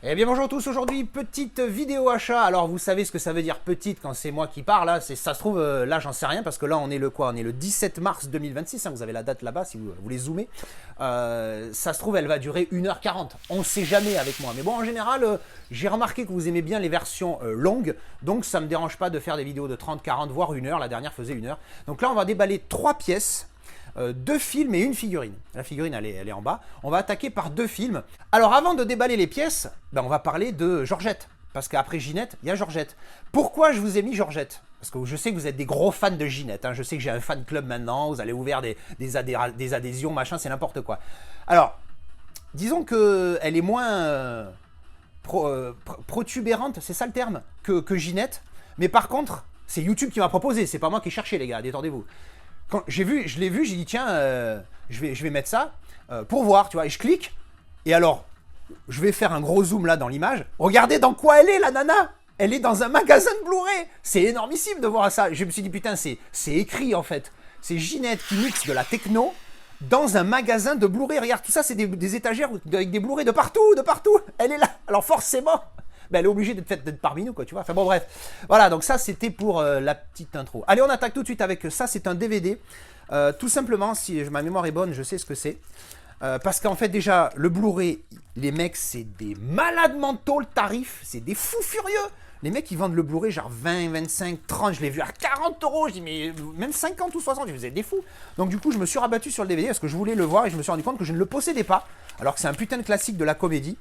Eh bien bonjour à tous, aujourd'hui petite vidéo achat. Alors vous savez ce que ça veut dire petite quand c'est moi qui parle, là, ça se trouve, là j'en sais rien parce que là on est le quoi? On est le 17 mars 2026, hein, vous avez la date là-bas si vous voulez zoomer. Ça se trouve elle va durer 1h40, on ne sait jamais avec moi. Mais bon en général, j'ai remarqué que vous aimez bien les versions longues, donc ça ne me dérange pas de faire des vidéos de 30, 40, voire 1 heure, la dernière faisait 1 heure. Donc là on va déballer 3 pièces. 2 films et une figurine. La figurine, elle est en bas. On va attaquer par 2 films. Alors, avant de déballer les pièces, on va parler de Georgette. Parce qu'après Ginette, il y a Georgette. Pourquoi je vous ai mis Georgette? Parce que je sais que vous êtes des gros fans de Ginette. Hein. Je sais que j'ai un fan club maintenant. Vous allez ouvrir des adhésions, machin, c'est n'importe quoi. Alors, disons qu'elle est moins protubérante, c'est ça le terme, que Ginette. Mais par contre, c'est YouTube qui m'a proposé. C'est pas moi qui ai cherché, les gars. Détendez-vous. Quand je l'ai vu, j'ai dit tiens, je vais mettre ça pour voir, tu vois. Et je clique, et alors, je vais faire un gros zoom là dans l'image. Regardez dans quoi elle est, la nana. Elle est dans un magasin de Blu-ray. C'est énormissime de voir ça. Je me suis dit putain, c'est écrit en fait. C'est Ginette qui mixe de la techno dans un magasin de Blu-ray. Regarde, tout ça, c'est des étagères avec des Blu-ray de partout, de partout. Elle est là. Alors forcément, elle est obligée d'être parmi nous, quoi, tu vois. Enfin bon, bref. Voilà, donc ça, c'était pour la petite intro. Allez, on attaque tout de suite avec ça. C'est un DVD. Tout simplement, si ma mémoire est bonne, je sais ce que c'est. Parce qu'en fait, déjà, le Blu-ray, les mecs, c'est des malades mentaux, le tarif. C'est des fous furieux. Les mecs, ils vendent le Blu-ray genre 20, 25, 30. Je l'ai vu à 40 euros. Je dis, mais même 50 ou 60, je vous ai des fous. Donc, du coup, je me suis rabattu sur le DVD parce que je voulais le voir et je me suis rendu compte que je ne le possédais pas. Alors que c'est un putain de classique de la comédie.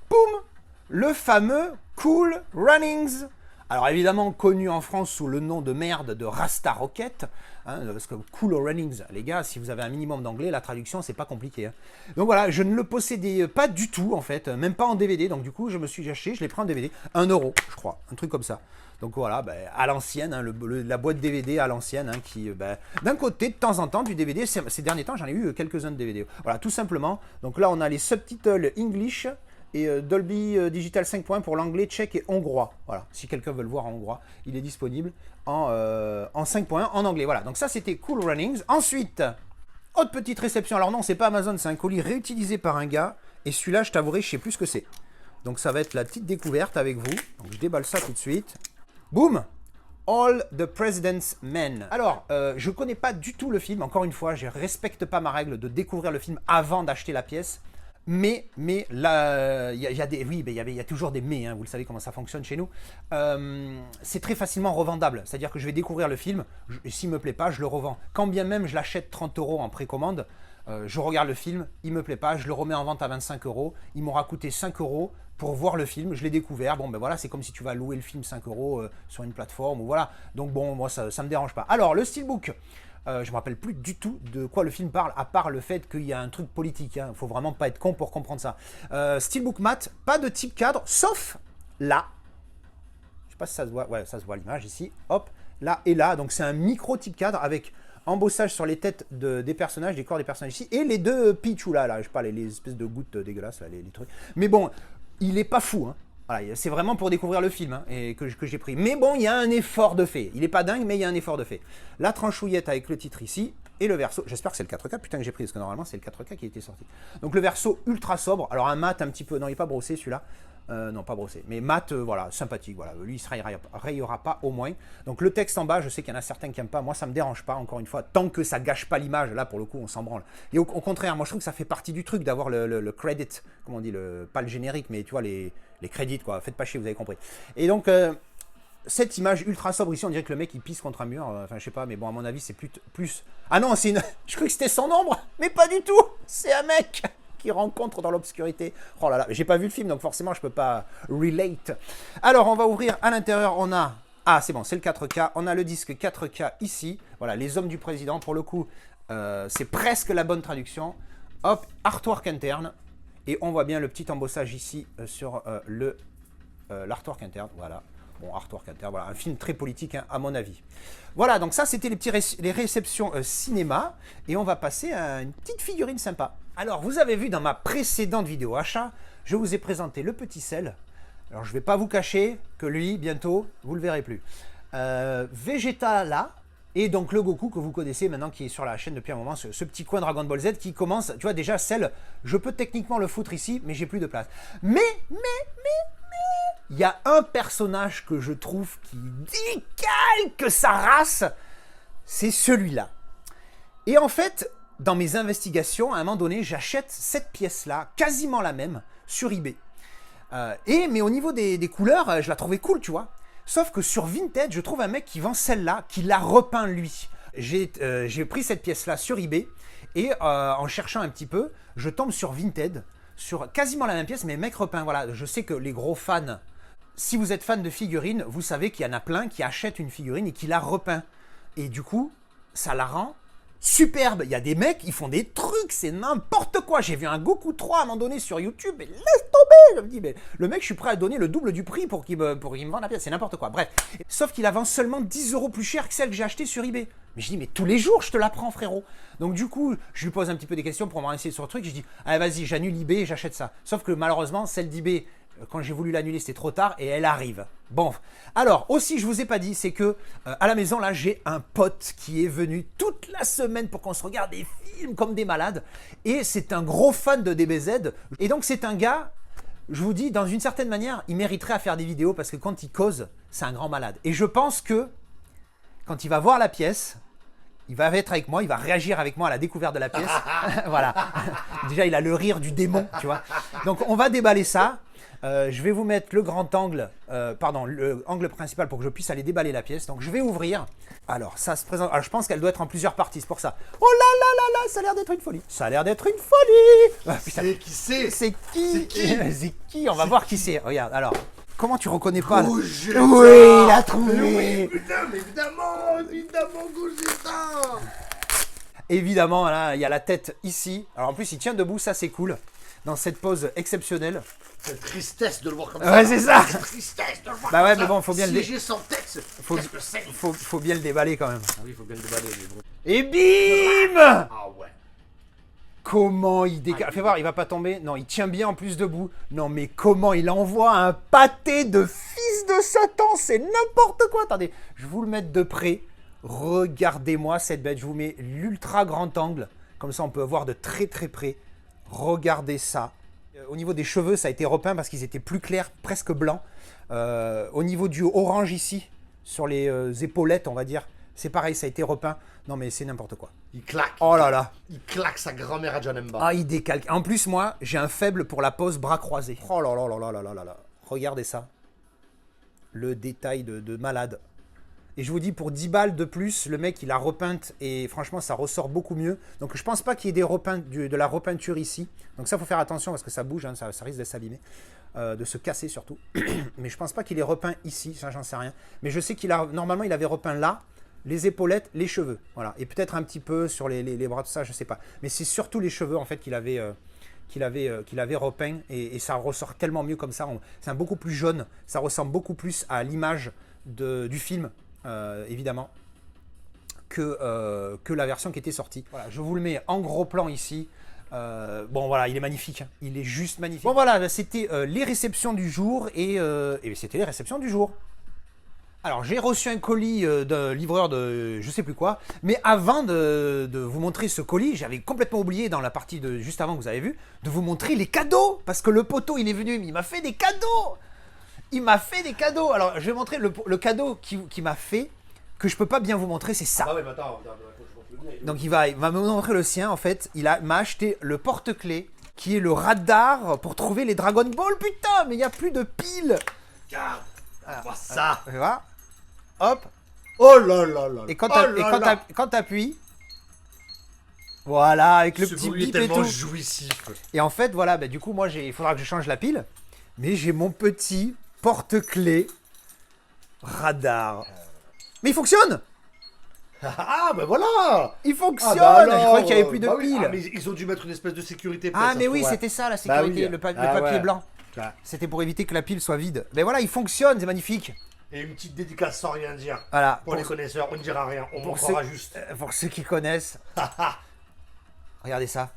Boum! Le fameux Cool Runnings. Alors évidemment connu en France sous le nom de merde de Rasta Rocket, hein, parce que Cool Runnings, les gars, si vous avez un minimum d'anglais, la traduction c'est pas compliqué. Hein. Donc voilà, je ne le possédais pas du tout en fait, même pas en DVD, donc du coup je me suis acheté, je l'ai pris en DVD, 1 euro je crois, un truc comme ça. Donc voilà, à l'ancienne, hein, la boîte DVD à l'ancienne, hein, qui d'un côté de temps en temps du DVD, ces derniers temps j'en ai eu quelques-uns de DVD. Voilà, tout simplement, donc là on a les subtitles English, et Dolby Digital 5 points pour l'anglais, tchèque et hongrois. Voilà, si quelqu'un veut le voir en hongrois, il est disponible en 5 points en anglais. Voilà, donc ça c'était Cool Runnings. Ensuite, autre petite réception. Alors non, c'est pas Amazon, c'est un colis réutilisé par un gars. Et celui-là, je t'avouerai, je sais plus ce que c'est. Donc ça va être la petite découverte avec vous. Donc je déballe ça tout de suite. Boum! All the President's Men. Alors, je connais pas du tout le film. Encore une fois, je respecte pas ma règle de découvrir le film avant d'acheter la pièce. Mais là, il y a toujours des mais, hein, vous le savez comment ça fonctionne chez nous. C'est très facilement revendable, c'est-à-dire que je vais découvrir le film, et s'il me plaît pas, je le revends. Quand bien même je l'achète 30 euros en précommande, je regarde le film, il me plaît pas, je le remets en vente à 25 euros, il m'aura coûté 5 euros pour voir le film, je l'ai découvert, bon ben voilà, c'est comme si tu vas louer le film 5 euros sur une plateforme, ou voilà, donc bon, moi ça me dérange pas. Alors, le steelbook. Je ne me rappelle plus du tout de quoi le film parle, à part le fait qu'il y a un truc politique. Il ne faut vraiment pas être con pour comprendre ça. Steelbook matte, pas de type cadre, sauf là. Je ne sais pas si ça se voit. Ouais, ça se voit l'image ici. Hop, là et là. Donc c'est un micro type cadre avec embossage sur les têtes des personnages, des corps des personnages ici. Et les deux Pichou là, je sais pas, les espèces de gouttes dégueulasses, là, les trucs. Mais bon, il est pas fou, hein. Voilà, c'est vraiment pour découvrir le film, hein, et que j'ai pris. Mais bon, il y a un effort de fait. Il n'est pas dingue, mais il y a un effort de fait. La tranchouillette avec le titre ici, et le verso. J'espère que c'est le 4K, putain que j'ai pris, parce que normalement c'est le 4K qui a été sorti. Donc le verso ultra sobre. Alors un mat un petit peu. Non, il n'est pas brossé celui-là. Non, pas brossé. Mais mat, voilà, sympathique. Voilà. Lui, il ne rayera pas au moins. Donc le texte en bas, je sais qu'il y en a certains qui n'aiment pas. Moi, ça ne me dérange pas, encore une fois. Tant que ça gâche pas l'image, là, pour le coup, on s'en branle. Et au contraire, moi, je trouve que ça fait partie du truc d'avoir le credit. Comment on dit, pas le générique, mais tu vois, les crédits, quoi. Faites pas chier, vous avez compris. Et donc, cette image ultra sobre ici, on dirait que le mec, il pisse contre un mur. Enfin, je sais pas, mais bon, à mon avis, c'est plus... Ah non, c'est une... Je crois que c'était son ombre, mais pas du tout. C'est un mec qui rencontre dans l'obscurité. Oh là là, j'ai pas vu le film, donc forcément, je peux pas relate. Alors, on va ouvrir à l'intérieur, on a... Ah, c'est bon, c'est le 4K. On a le disque 4K ici. Voilà, les hommes du président, pour le coup, c'est presque la bonne traduction. Hop, artwork interne. Et on voit bien le petit embossage ici sur l'artwork interne. Voilà. Bon, artwork interne. Voilà. Un film très politique, hein, à mon avis. Voilà, donc ça, c'était les réceptions cinéma. Et on va passer à une petite figurine sympa. Alors, vous avez vu dans ma précédente vidéo achat, je vous ai présenté le petit sel. Alors, je ne vais pas vous cacher que lui, bientôt, vous ne le verrez plus. Vegeta là, Et donc le Goku que vous connaissez maintenant, qui est sur la chaîne depuis un moment, ce petit coin Dragon Ball Z qui commence, tu vois déjà celle, je peux techniquement le foutre ici, mais j'ai plus de place. Mais, il y a un personnage que je trouve qui décalque sa race, c'est celui-là. Et en fait, dans mes investigations, à un moment donné, j'achète cette pièce-là, quasiment la même, sur eBay. Mais au niveau des couleurs, je la trouvais cool, tu vois. Sauf que sur Vinted, je trouve un mec qui vend celle-là, qui l'a repeint lui. J'ai pris cette pièce-là sur eBay et en cherchant un petit peu, je tombe sur Vinted, sur quasiment la même pièce, mais mec repeint. Voilà, je sais que les gros fans, si vous êtes fan de figurines, vous savez qu'il y en a plein qui achètent une figurine et qui la repeint. Et du coup, ça la rend superbe. Il y a des mecs, ils font des trucs, c'est n'importe quoi. J'ai vu un Goku 3 à un moment donné sur YouTube, et laisse tomber. Je me dis, mais le mec, je suis prêt à donner le double du prix pour qu'il me vende la pièce. C'est n'importe quoi. Bref. Sauf qu'il la vend seulement 10 € plus cher que celle que j'ai achetée sur eBay. Mais je dis, mais tous les jours, je te la prends, frérot. Donc du coup, je lui pose un petit peu des questions pour me renseigner sur le truc. Je dis, allez, vas-y, j'annule eBay et j'achète ça. Sauf que malheureusement, celle d'eBay, quand j'ai voulu l'annuler, c'était trop tard et elle arrive. Bon, alors aussi, je vous ai pas dit, c'est que à la maison, là, j'ai un pote qui est venu toute la semaine pour qu'on se regarde des films comme des malades. Et c'est un gros fan de DBZ. Et donc, c'est un gars, je vous dis, dans une certaine manière, il mériterait à faire des vidéos parce que quand il cause, c'est un grand malade. Et je pense que quand il va voir la pièce, il va être avec moi, il va réagir avec moi à la découverte de la pièce. Voilà. Déjà, il a le rire du démon, tu vois. Donc, on va déballer ça. Je vais vous mettre le grand angle, le angle principal pour que je puisse aller déballer la pièce. Donc je vais ouvrir. Alors ça se présente. Alors je pense qu'elle doit être en plusieurs parties, c'est pour ça. Oh là là là là, ça a l'air d'être une folie. Ça a l'air d'être une folie. Ah, C'est qui c'est? C'est qui? C'est qui? On va voir qui c'est. Regarde, alors. Comment tu reconnais pas là? Gogeta. Oui, il a trouvé. Putain, mais évidemment, Gogeta. Évidemment, là, il y a la tête ici. Alors en plus, il tient debout, ça c'est cool. Dans cette pose exceptionnelle. C'est tristesse de le voir comme ça. Ouais, c'est ça. C'est tristesse de le voir Bah comme ouais, ça. mais bon, faut bien le Siéger sans texte. faut, Qu'est-ce que c'est? faut bien le déballer quand même. Ah oui, il faut bien le déballer, mais bon. Et bim! Ah ouais. Comment il décale. Fais voir, il va pas tomber. Non, il tient bien en plus debout. Non, mais comment il envoie un pâté de fils de Satan. C'est n'importe quoi. Attendez, je vais vous le mettre de près. Regardez-moi cette bête. Je vous mets l'ultra grand angle. Comme ça, on peut voir de très très près. Regardez ça. Au niveau des cheveux, ça a été repeint parce qu'ils étaient plus clairs, presque blancs. Au niveau du orange ici, sur les épaulettes, on va dire, c'est pareil, ça a été repeint. Non mais c'est n'importe quoi. Il claque. Oh là là. Il claque sa grand-mère à Janemba. Ah, il décalque. En plus, moi, j'ai un faible pour la pose bras croisés. Oh là là là là là là là là. Regardez ça. Le détail de malade. Et je vous dis, pour 10 balles de plus, le mec, il a repeinte et franchement, ça ressort beaucoup mieux. Donc, je pense pas qu'il y ait de la repeinture ici. Donc, ça, faut faire attention parce que ça bouge, hein, ça risque de s'abîmer, de se casser surtout. Mais je pense pas qu'il ait repeint ici, ça, j'en sais rien. Mais je sais normalement, il avait repeint là, les épaulettes, les cheveux. Voilà. Et peut-être un petit peu sur les bras, tout ça, je sais pas. Mais c'est surtout les cheveux, en fait, qu'il avait repeint et ça ressort tellement mieux comme ça. C'est un beaucoup plus jaune, ça ressemble beaucoup plus à l'image du film. Évidemment que la version qui était sortie. Voilà, je vous le mets en gros plan ici. Bon voilà, il est magnifique, hein. Il est juste magnifique. Bon voilà, c'était les réceptions du jour et c'était les réceptions du jour. Alors j'ai reçu un colis d'un livreur de je sais plus quoi, mais avant de vous montrer ce colis, j'avais complètement oublié dans la partie de juste avant que vous avez vu, de vous montrer les cadeaux, parce que le poteau il est venu, il m'a fait des cadeaux. Il m'a fait des cadeaux. Alors, je vais montrer le cadeau qu'il m'a fait, que je peux pas bien vous montrer, c'est ça. Ah ouais, mais attends, faut que je montre le mien. Donc, il va me montrer le sien, en fait. M'a acheté le porte-clés, qui est le radar pour trouver les Dragon Ball. Putain, mais il n'y a plus de piles. Regarde, vois ça. Tu vois? Hop. Oh là là là. Et quand oh t'appuies, voilà, avec le ce petit bruit est bip et tellement tout. jouissif. Et en fait, voilà, bah, du coup, moi, il faudra que je change la pile. Mais j'ai mon petit porte-clés radar. Mais il fonctionne! Ah, ben voilà. Il fonctionne! Ah bah Je croyais qu'il n'y avait plus de bah oui. piles. Ah, mais ils ont dû mettre une espèce de sécurité. Ah, peut-être, mais ça oui, se trouve, c'était ça la Bah sécurité, oui. le papier Ouais. blanc. Ouais. C'était pour éviter que la pile soit vide. Mais voilà, il fonctionne, c'est magnifique. Et une petite dédicace sans rien dire. Voilà. Pour les connaisseurs, on ne dira rien, on montrera juste. Pour ceux qui connaissent. Regardez ça.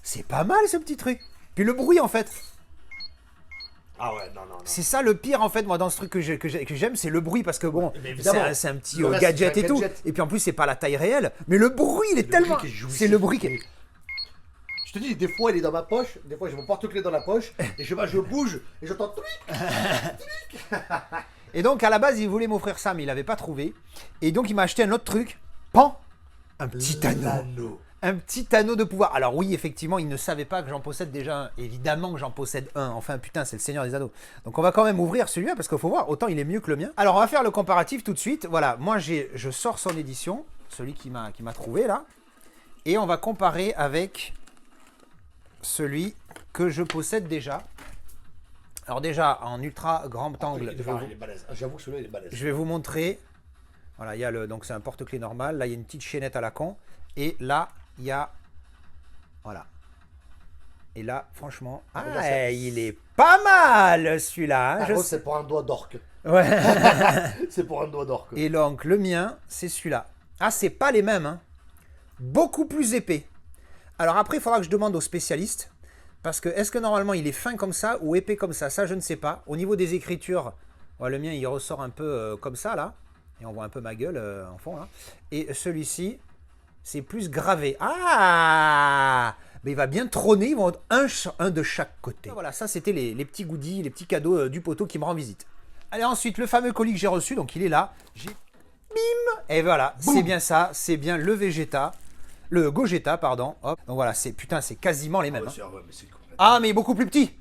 C'est pas mal ce petit truc. Puis le bruit en fait. Ah ouais, non, non, non. C'est ça le pire en fait, moi, dans ce truc que j'aime, c'est le bruit parce que bon, Mais évidemment. c'est un petit Le reste, gadget c'est un et tout. gadget. Et puis en plus, c'est pas la taille réelle, mais le bruit, il est tellement. C'est le bruit qui est. Je te dis, des fois, il est dans ma poche, des fois, j'ai mon porte-clés dans la poche, et je bouge, et j'entends truc. Et donc à la base, il voulait m'offrir ça, mais il avait pas trouvé. Et donc il m'a acheté un autre truc. Pan, un petit anneau. L'anneau. Un petit anneau de pouvoir. Alors oui, effectivement, il ne savait pas que j'en possède déjà un. Évidemment que j'en possède un. Enfin, putain, c'est le Seigneur des Anneaux. Donc on va quand même ouvrir celui-là parce qu'il faut voir, autant il est mieux que le mien. Alors on va faire le comparatif tout de suite. Voilà, moi je sors son édition, celui qui m'a trouvé là. Et on va comparer avec celui que je possède déjà. Alors déjà, en ultra grand angle, Il est balèze. J'avoue que celui-là, il est balèze. je vais vous montrer. Voilà, il y a le, donc c'est un porte-clés normal. Là, il y a une petite chaînette à la con. Et là, il y a... Voilà. Et là, franchement... Ah, il est pas mal, celui-là. Hein, C'est pour un doigt d'orque. Ouais. C'est pour un doigt d'orque. Et donc, le mien, c'est celui-là. Ah, c'est pas les mêmes. Hein. Beaucoup plus épais. Alors après, il faudra que je demande aux spécialistes. Parce que, est-ce que normalement, il est fin comme ça ou épais comme ça? Ça, je ne sais pas. Au niveau des écritures, ouais, le mien, il ressort un peu comme ça, là. Et on voit un peu ma gueule en fond, là. Et celui-ci... C'est plus gravé. Ah! Mais il va bien trôner. Ils vont être un de chaque côté. Voilà, ça c'était les petits goodies, les petits cadeaux du poteau qui me rend visite. Allez, ensuite, le fameux colis que j'ai reçu. Donc, il est là. Bim! Et voilà, c'est bien ça. C'est bien le Vegeta. Le Gogeta, pardon. Hop. Donc voilà, c'est quasiment les mêmes. Ah, mais beaucoup plus petit.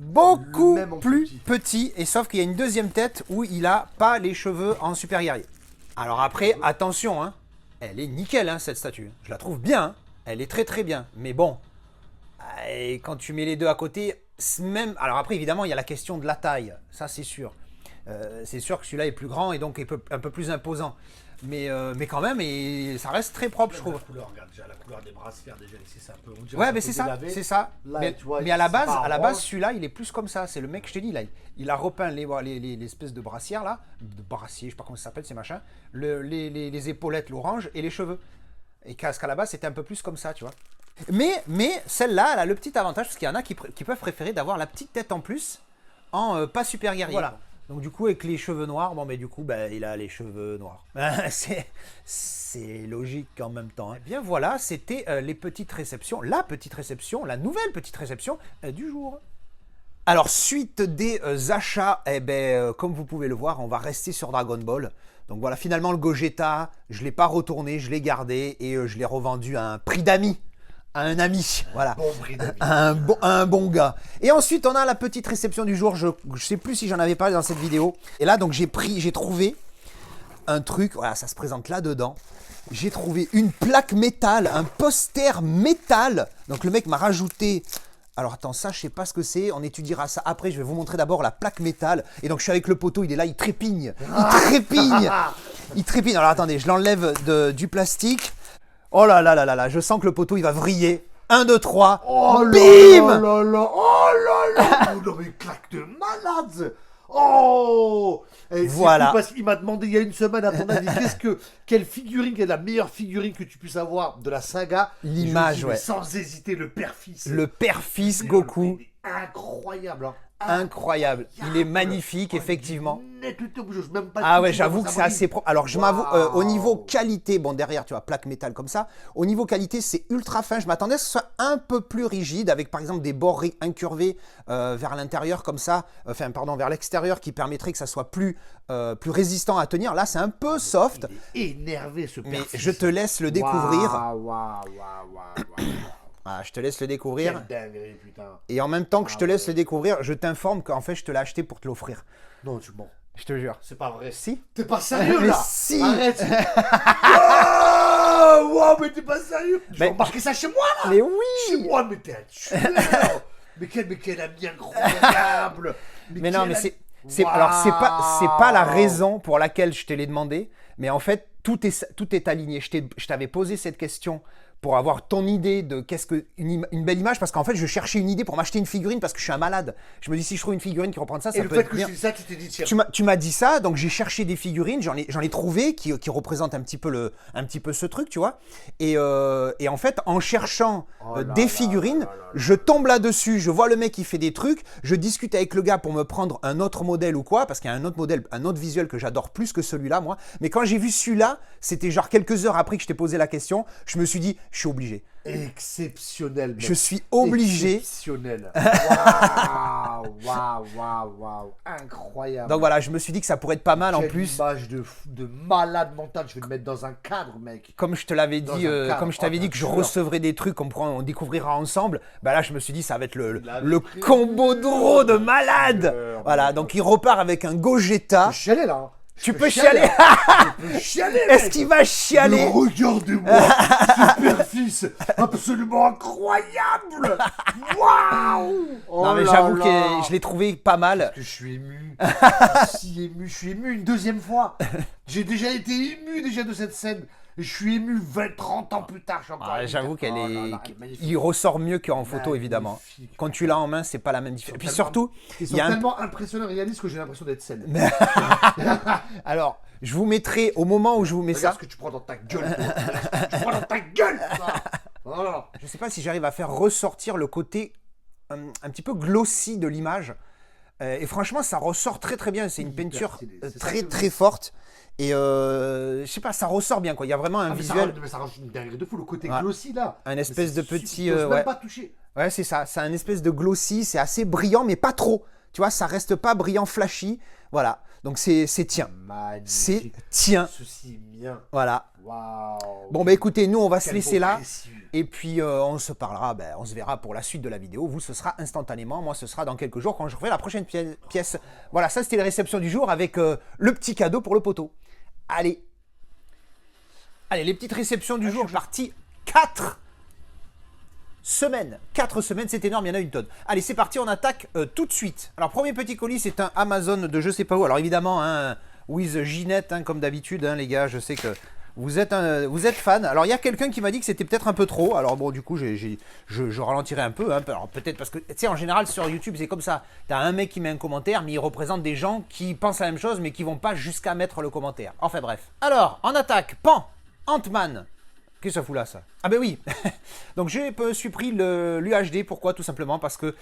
Beaucoup plus petit. Et sauf qu'il y a une deuxième tête où il a pas les cheveux en super guerrier. Alors après, attention, hein. Elle est nickel, hein, cette statue. Je la trouve bien. Hein. Elle est très très bien. Mais bon, et quand tu mets les deux à côté, même... Alors après, évidemment, il y a la question de la taille. Ça, c'est sûr. C'est sûr que celui-là est plus grand et donc un peu plus imposant. Mais quand même, et ça reste très propre, je trouve. La couleur, regarde déjà la couleur des brassières déjà ici, c'est un peu. Ouais, mais c'est ça, c'est ça. Là, mais, tu vois, mais à la base, celui-là, il est plus comme ça. C'est le mec, je t'ai dit, là, il a repeint les espèces de brassières là, de brassiers, je sais pas comment ça s'appelle ces machins, les épaulettes, l'orange et les cheveux. Et qu'à la base, c'était un peu plus comme ça, tu vois. Mais celle-là, elle a le petit avantage parce qu'il y en a qui peuvent préférer d'avoir la petite tête en plus en pas super guerrier. Voilà. Donc du coup, avec les cheveux noirs, bon, mais du coup, bah, il a les cheveux noirs. C'est logique en même temps. Hein. Eh bien voilà, c'était les petites réceptions, la nouvelle petite réception du jour. Alors, suite des achats, eh ben, comme vous pouvez le voir, on va rester sur Dragon Ball. Donc voilà, finalement, le Gogeta, je ne l'ai pas retourné, je l'ai gardé et je l'ai revendu à un prix d'ami. À un ami, voilà, un bon gars. Et ensuite, on a la petite réception du jour. Je sais plus si j'en avais parlé dans cette vidéo. Et là, donc, j'ai trouvé un truc. Voilà, ça se présente là-dedans. J'ai trouvé une plaque métal, un poster métal. Donc, le mec m'a rajouté... Alors, attends, ça, je sais pas ce que c'est. On étudiera ça après. Je vais vous montrer d'abord la plaque métal. Et donc, je suis avec le poteau. Il est là, il trépigne. Il trépigne. Alors, attendez, je l'enlève du plastique. Oh là là là là là, je sens que le poteau il va vriller. 1, 2, 3. Oh bim là là là, oh là là. Non mais claque de malade. Oh. Et voilà. Parce qu'il m'a demandé il y a une semaine à ton avis, quelle figurine, quelle est la meilleure figurine que tu puisses avoir de la saga. L'image, ouais. Sans hésiter, le père-fils. Le père-fils Goku. Incroyable. Hein. Incroyable. Il est magnifique, effectivement. Même pas ah ouais, j'avoue que c'est assez propre. Alors, je m'avoue, au niveau qualité, bon, derrière, tu vois, plaque métal comme ça. Au niveau qualité, c'est ultra fin. Je m'attendais à ce que ce soit un peu plus rigide, avec par exemple des bords incurvés vers l'intérieur comme ça. Enfin, pardon, vers l'extérieur, qui permettrait que ça soit plus résistant à tenir. Là, c'est un peu soft. Il est énervé, ce mais je te laisse le découvrir. Waouh. Ah, je te laisse le découvrir. Quelle dinguerie, putain. Et en même temps que je te laisse le découvrir, je t'informe qu'en fait, je te l'ai acheté pour te l'offrir. Non, tu mens. Je te jure. C'est pas vrai. Si. T'es pas sérieux, mais là? Si. Arrête. Wow, mais t'es pas sérieux. Tu vas embarquer ça chez moi, là? Mais oui. Chez moi, mais t'es un tueur. mais quel ami incroyable. Mais non, mais alors, c'est pas la raison pour laquelle je te l'ai demandé, mais en fait, tout est aligné. Je t'avais posé cette question pour avoir ton idée de qu'est-ce que une belle image, parce qu'en fait je cherchais une idée pour m'acheter une figurine parce que je suis un malade. Je me dis si je trouve une figurine qui reprend ça, Et ça le peut fait être que bien. je dis ça, tu t'es dit tiens. Tu m'as dit ça, donc j'ai cherché des figurines, j'en ai trouvé qui représentent un petit peu ce truc, tu vois. Et en fait, en cherchant Oh là des là figurines, là là là. je tombe là-dessus, je vois le mec qui fait des trucs, je discute avec le gars pour me prendre un autre modèle ou quoi, parce qu'il y a un autre modèle, un autre visuel que j'adore plus que celui-là, moi. Mais quand j'ai vu celui-là, c'était genre quelques heures après que je t'ai posé la question, je me suis dit, je suis obligé. Exceptionnel, mec. Je suis obligé. Exceptionnel. Waouh. Incroyable. Donc voilà, je me suis dit que ça pourrait être pas mal en Quelle plus. image de malade mental. Je vais te mettre dans un cadre, mec. Comme je te l'avais Dans dit, un cadre, comme je t'avais dit que je sûr. recevrai des trucs, on découvrira ensemble, bah là je me suis dit ça va être La le vie combo privée. draw de malade. Sûr, Voilà, mec. donc il repart avec un Gogeta. Je peux chialer là. Hein. Tu Je peux chialer. Je peux chialer, Est-ce mec. qu'il va chialer? Mais regardez-moi, super fils, absolument incroyable. Waouh. Non mais j'avoue que je l'ai trouvé pas mal. Que je suis ému. Si ému, je suis ému une deuxième fois. J'ai déjà été ému de cette scène. Et je suis ému 20-30 ans plus tard. Je suis encore ému. J'avoue qu'elle Oh là est, là, magnifique. il ressort mieux qu'en photo évidemment. Magnifique. Quand tu l'as en main, c'est pas la même différence. Et puis Tellement- surtout, Ils il sont y a un- tellement impressionnants et réalistes que j'ai l'impression d'être scène. alors je vous mettrai au moment où je vous mets Regarde ça. ce que tu prends dans ta gueule. Toi. Tu prends dans ta gueule. Ça. Voilà. Je sais pas si j'arrive à faire ressortir le côté un petit peu glossy de l'image. Et franchement, ça ressort très très bien. C'est une Hyper peinture stylé. C'est ça très que- très forte. Et je sais pas, ça ressort bien quoi. Il y a vraiment un Ah, mais visuel, ça rajoute une dinguerie de fou, le côté Ouais. glossy là. un Mais espèce c'est de super, petit. tu oses Ouais, même pas toucher. ouais c'est ça. C'est un espèce de glossy. C'est assez brillant, mais pas trop. Tu vois, ça reste pas brillant, flashy. Voilà. Donc c'est tien. C'est Magnifique. tien. Ceci est mien. Voilà. Waouh. Bon bah écoutez, nous on va se Quel laisser beau là. précieux. Et puis on se parlera, on se verra pour la suite de la vidéo. Vous, ce sera instantanément. Moi, ce sera dans quelques jours quand je ferai la prochaine pièce. Voilà, ça c'était la réception du jour avec le petit cadeau pour le poteau. Allez. Allez, les petites réceptions du jour, partie 4 semaines. 4 semaines, c'est énorme, il y en a une tonne. Allez, c'est parti, on attaque tout de suite. Alors, premier petit colis, c'est un Amazon de je sais pas où. Alors évidemment, hein, with Ginette, hein, comme d'habitude, hein, les gars, je sais que vous êtes fan. Alors, il y a quelqu'un qui m'a dit que c'était peut-être un peu trop. Alors, bon, du coup, je ralentirai un peu. Hein. Alors, peut-être parce que, tu sais, en général, sur YouTube, c'est comme ça. Tu as un mec qui met un commentaire, mais il représente des gens qui pensent la même chose, mais qui vont pas jusqu'à mettre le commentaire. Enfin, bref. Alors, en attaque, Pan, Ant-Man. Qu'est-ce que ça fout là, ça? Ah ben oui. Donc je me suis pris l'UHD. Pourquoi? Tout simplement parce que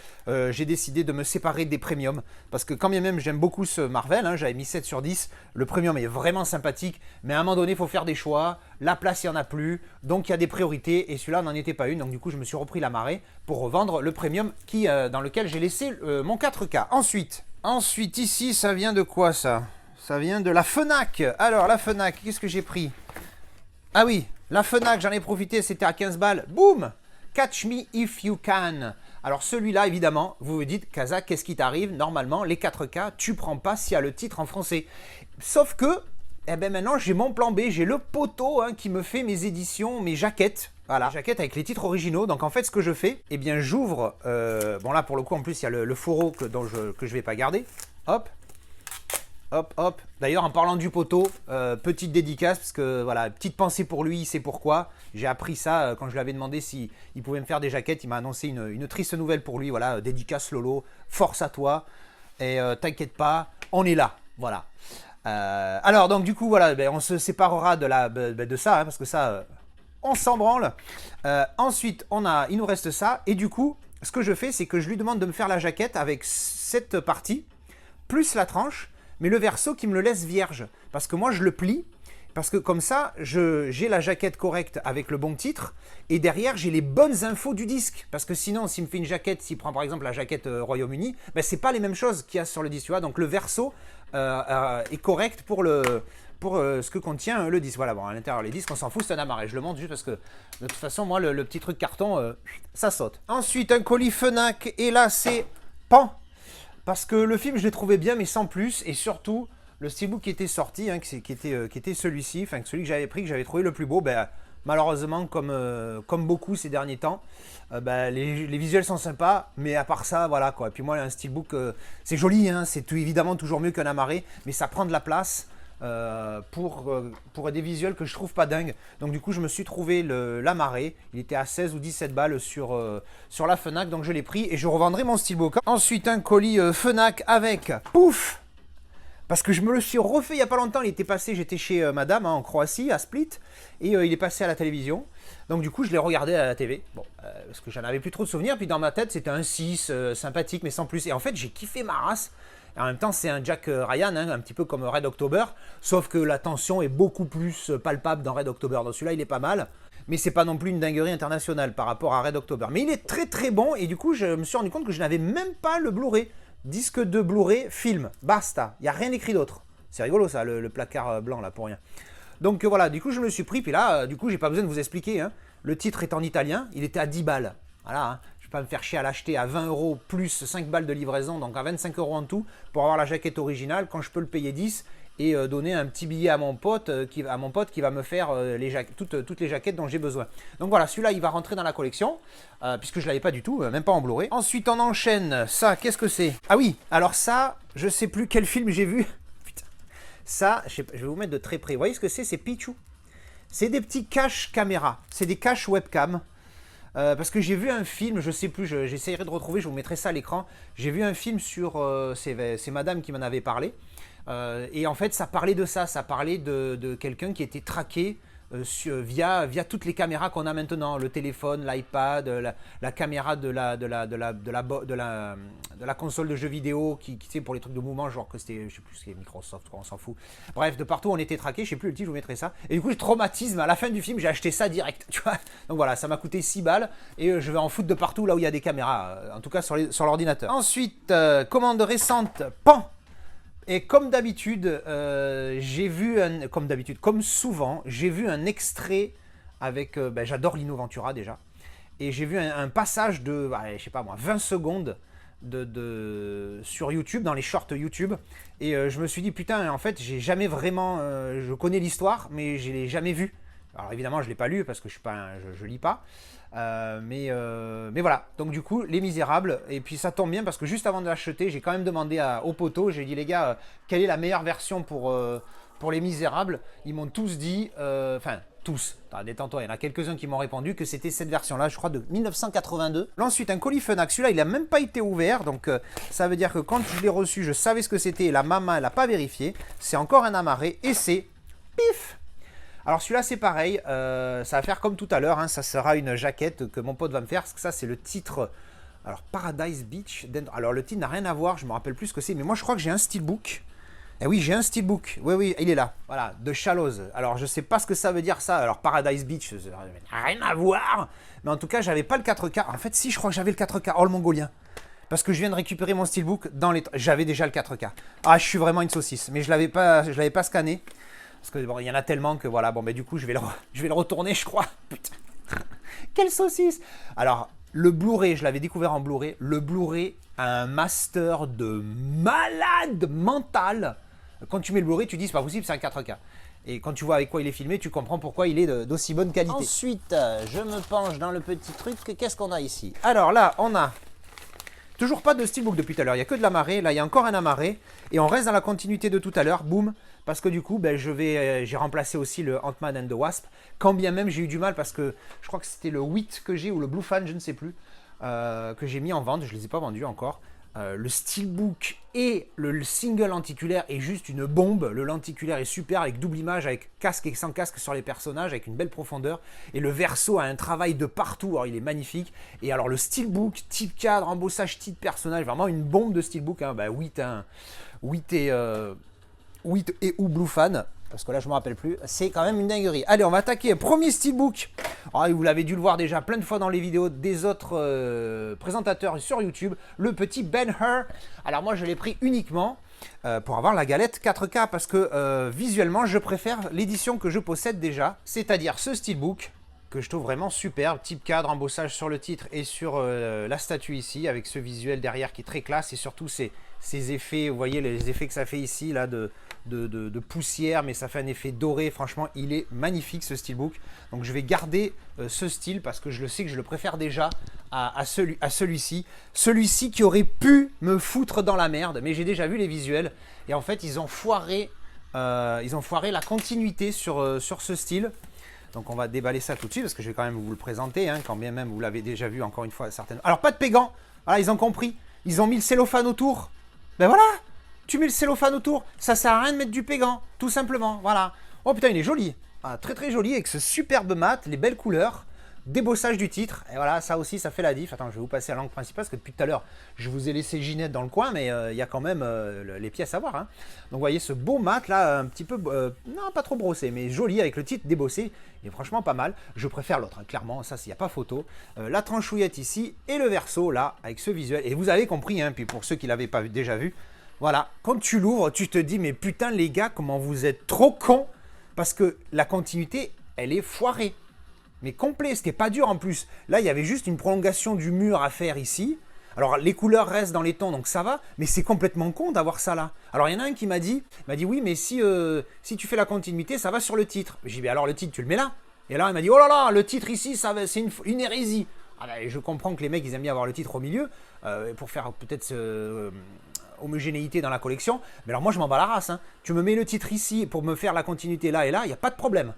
j'ai décidé de me séparer des premiums. Parce que quand bien même j'aime beaucoup ce Marvel, hein, j'avais mis 7 sur 10. Le premium est vraiment sympathique. Mais à un moment donné, il faut faire des choix. La place, il n'y en a plus. Donc il y a des priorités. Et celui-là n'en était pas une. Donc du coup, je me suis repris la marée pour revendre le premium dans lequel j'ai laissé mon 4K. Ensuite, ici, ça vient de quoi ça? Ça vient de la Fnac. Alors, la Fnac, qu'est-ce que j'ai pris? Ah oui, la Fnac, j'en ai profité, c'était à 15 balles. Boum! Catch Me If You Can. Alors celui-là, évidemment, vous vous dites, Kaza, qu'est-ce qui t'arrive? Normalement, les 4K, tu prends pas s'il y a le titre en français. Sauf que, eh ben maintenant, j'ai mon plan B, j'ai le poteau hein, qui me fait mes éditions, mes jaquettes. Voilà, jaquettes avec les titres originaux. Donc en fait, ce que je fais, eh bien j'ouvre, bon là pour le coup, en plus, il y a le fourreau que je vais pas garder. Hop. Hop, hop. D'ailleurs, en parlant du poteau, petite dédicace, parce que voilà, petite pensée pour lui, c'est pourquoi. J'ai appris ça quand je lui avais demandé s'il pouvait me faire des jaquettes. Il m'a annoncé une triste nouvelle pour lui. Voilà, dédicace Lolo, force à toi. Et t'inquiète pas, on est là. Voilà. Alors, donc du coup, voilà, on se séparera de ça, hein, parce que ça, on s'en branle. Ensuite, il nous reste ça. Et du coup, ce que je fais, c'est que je lui demande de me faire la jaquette avec cette partie, plus la tranche, mais le verso qui me le laisse vierge. Parce que moi, je le plie, parce que comme ça, j'ai la jaquette correcte avec le bon titre, et derrière, j'ai les bonnes infos du disque. Parce que sinon, s'il me fait une jaquette, s'il prend par exemple la jaquette Royaume-Uni, ben, c'est pas les mêmes choses qu'il y a sur le disque. Tu vois. Donc le verso est correct pour ce que contient le disque. Voilà, bon, à l'intérieur, les disques, on s'en fout, c'est un amarré. Je le montre juste parce que, de toute façon, moi, le petit truc carton, ça saute. Ensuite, un colis Fnac, et là, c'est Pan. Parce que le film, je l'ai trouvé bien, mais sans plus. Et surtout, le steelbook qui était sorti, hein, qui était celui-ci, enfin celui que j'avais pris, que j'avais trouvé le plus beau, malheureusement, comme beaucoup ces derniers temps, les visuels sont sympas, mais à part ça, voilà quoi. Et puis moi, un steelbook, c'est joli, hein, c'est évidemment toujours mieux qu'un amarré, mais ça prend de la place. pour des visuels que je trouve pas dingues. Donc du coup je me suis trouvé l'amarré, il était à 16 ou 17 balles sur la Fnac, donc je l'ai pris et je revendrai mon Steelbook. Ensuite un colis Fnac avec, pouf, parce que je me le suis refait il y a pas longtemps, il était passé, j'étais chez madame en Croatie, à Split, et il est passé à la télévision. Donc du coup je l'ai regardé à la TV, bon, parce que j'en avais plus trop de souvenirs, puis dans ma tête c'était un 6, sympathique mais sans plus, et en fait j'ai kiffé ma race. Et en même temps, c'est un Jack Ryan, hein, un petit peu comme Red October, sauf que la tension est beaucoup plus palpable dans Red October. Donc celui-là, il est pas mal, mais c'est pas non plus une dinguerie internationale par rapport à Red October. Mais il est très très bon, et du coup, je me suis rendu compte que je n'avais même pas le Blu-ray. Disque de Blu-ray, film, basta. Il n'y a rien écrit d'autre. C'est rigolo ça, le placard blanc là, pour rien. Donc voilà, du coup, je me le suis pris, puis là, du coup, j'ai pas besoin de vous expliquer. Hein. Le titre est en italien, il était à 10 balles. Voilà, hein. Je vais pas me faire chier à l'acheter à 20 € plus 5 balles de livraison, donc à 25 € en tout, pour avoir la jaquette originale, quand je peux le payer 10 et donner un petit billet à mon pote, qui va me faire toutes les jaquettes dont j'ai besoin. Donc voilà, celui-là, il va rentrer dans la collection, puisque je ne l'avais pas du tout, même pas en Blu-ray. Ensuite, on enchaîne. Ça, qu'est-ce que c'est? Ah oui, alors ça, je sais plus quel film j'ai vu. Putain. Ça, je vais vous mettre de très près. Vous voyez ce que c'est? C'est Pichou. C'est des petits caches caméra. C'est des caches webcam. Parce que j'ai vu un film, je sais plus, j'essaierai de retrouver, je vous mettrai ça à l'écran. J'ai vu un film sur, c'est madame qui m'en avait parlé. Et en fait, ça parlait de ça, ça parlait de quelqu'un qui était traqué via toutes les caméras qu'on a maintenant, le téléphone, l'iPad, la caméra de la console de jeux vidéo qui tu sais, pour les trucs de mouvement, genre que c'était, je sais plus ce qu'est Microsoft, quoi, on s'en fout. Bref, de partout on était traqué, je sais plus le titre, je vous mettrai ça. Et du coup, je traumatisme, à la fin du film, j'ai acheté ça direct, tu vois. Donc voilà, ça m'a coûté 6 balles et je vais en foutre de partout là où il y a des caméras, en tout cas sur l'ordinateur. Ensuite, commande récente, Pan. Et comme d'habitude, comme souvent, j'ai vu un extrait avec, j'adore Lino Ventura déjà, et j'ai vu un passage de, je sais pas moi, 20 secondes sur YouTube, dans les shorts YouTube, et je me suis dit, putain, en fait, j'ai jamais vraiment, je connais l'histoire, mais je l'ai jamais vu. Alors évidemment, je l'ai pas lu parce que je lis pas. Mais voilà, donc du coup, Les Misérables, et puis ça tombe bien parce que juste avant de l'acheter, j'ai quand même demandé au poteau, j'ai dit les gars, quelle est la meilleure version pour Les Misérables? Ils m'ont tous dit, enfin tous, détends-toi, il y en a quelques-uns qui m'ont répondu que c'était cette version-là, je crois de 1982. Là ensuite, un colis Fnac, celui-là il n'a même pas été ouvert, donc ça veut dire que quand je l'ai reçu, je savais ce que c'était, et la maman elle n'a pas vérifié, c'est encore un amarré, et c'est, pif. Alors celui-là c'est pareil, ça va faire comme tout à l'heure, hein, ça sera une jaquette que mon pote va me faire, parce que ça c'est le titre, alors Paradise Beach, alors le titre n'a rien à voir, je me rappelle plus ce que c'est, mais moi je crois que j'ai un steelbook, et oui j'ai un steelbook, oui il est là, voilà, de Shallows, alors je sais pas ce que ça veut dire ça, alors Paradise Beach, ça n'a rien à voir, mais en tout cas j'avais pas le 4K, en fait si je crois que j'avais le 4K, oh le mongolien, parce que je viens de récupérer mon steelbook, j'avais déjà le 4K, ah je suis vraiment une saucisse, mais je l'avais pas scanné. Parce que bon, il y en a tellement que voilà, bon, mais du coup, je vais le retourner, je crois. Putain, quelle saucisse! Alors, le Blu-ray, je l'avais découvert en Blu-ray. Le Blu-ray a un master de malade mental. Quand tu mets le Blu-ray, tu dis, c'est pas possible, c'est un 4K. Et quand tu vois avec quoi il est filmé, tu comprends pourquoi il est d'aussi bonne qualité. Ensuite, je me penche dans le petit truc. Qu'est-ce qu'on a ici? Alors là, on a toujours pas de steelbook depuis tout à l'heure. Il n'y a que de l'amarré. Là, il y a encore un amarré. Et on reste dans la continuité de tout à l'heure. Boum. Parce que du coup, j'ai remplacé aussi le Ant-Man and the Wasp. Quand bien même, j'ai eu du mal parce que je crois que c'était le 8 que j'ai ou le Blue Fan, je ne sais plus, que j'ai mis en vente. Je ne les ai pas vendus encore. Le steelbook et le single lenticulaire est juste une bombe. Le lenticulaire est super avec double image, avec casque et sans casque sur les personnages, avec une belle profondeur. Et le verso a un travail de partout, alors il est magnifique. Et alors le steelbook, type cadre, embossage, type personnage, vraiment une bombe de steelbook. Hein. 8 et ou Blue Fan, parce que là je me rappelle plus, c'est quand même une dinguerie. Allez, on va attaquer. Premier steelbook. Alors, vous l'avez dû le voir déjà plein de fois dans les vidéos des autres présentateurs sur YouTube, le petit Ben-Hur. Alors moi je l'ai pris uniquement pour avoir la galette 4K, parce que visuellement je préfère l'édition que je possède déjà, c'est-à-dire ce steelbook que je trouve vraiment superbe, type cadre, embossage sur le titre et sur la statue ici, avec ce visuel derrière qui est très classe, et surtout ces effets, vous voyez les effets que ça fait ici là de poussière, mais ça fait un effet doré. Franchement il est magnifique ce steelbook, donc je vais garder ce style parce que je le sais que je le préfère déjà à celui-ci qui aurait pu me foutre dans la merde, mais j'ai déjà vu les visuels et en fait ils ont foiré Ils ont foiré la continuité sur ce style. Donc on va déballer ça tout de suite parce que je vais quand même vous le présenter, hein, quand bien même vous l'avez déjà vu encore une fois certainement. Alors pas de pégant, voilà, ils ont compris. Ils ont mis le cellophane autour. Ben voilà, tu mets le cellophane autour, ça sert à rien de mettre du pégant, tout simplement, voilà. Oh putain, il est joli, ah, très très joli avec ce superbe mat, les belles couleurs. Débossage du titre, et voilà, ça aussi, ça fait la diff. Attends, je vais vous passer à la langue principale, parce que depuis tout à l'heure, je vous ai laissé Ginette dans le coin, mais il y a quand même les pièces à voir. Hein. Donc, vous voyez ce beau mat, là, un petit peu, non, pas trop brossé, mais joli, avec le titre débossé, et franchement pas mal. Je préfère l'autre, hein, clairement, ça, il n'y a pas photo. La tranchouillette ici, et le verso, là, avec ce visuel. Et vous avez compris, hein, puis pour ceux qui ne l'avaient pas déjà vu, voilà, quand tu l'ouvres, tu te dis, mais putain, les gars, comment vous êtes trop cons, parce que la continuité, elle est foirée. Mais complet, c'était pas dur en plus. Là, il y avait juste une prolongation du mur à faire ici. Alors, les couleurs restent dans les tons, donc ça va. Mais c'est complètement con d'avoir ça là. Alors, il y en a un qui m'a dit, oui, mais si tu fais la continuité, ça va sur le titre. J'ai dit, mais alors le titre, tu le mets là. Et là, il m'a dit, oh là là, le titre ici, c'est une hérésie. Ah ben, je comprends que les mecs, ils aiment bien avoir le titre au milieu, pour faire peut-être homogénéité dans la collection. Mais alors moi, je m'en bats la race. Hein. Tu me mets le titre ici pour me faire la continuité là et là, il n'y a pas de problème.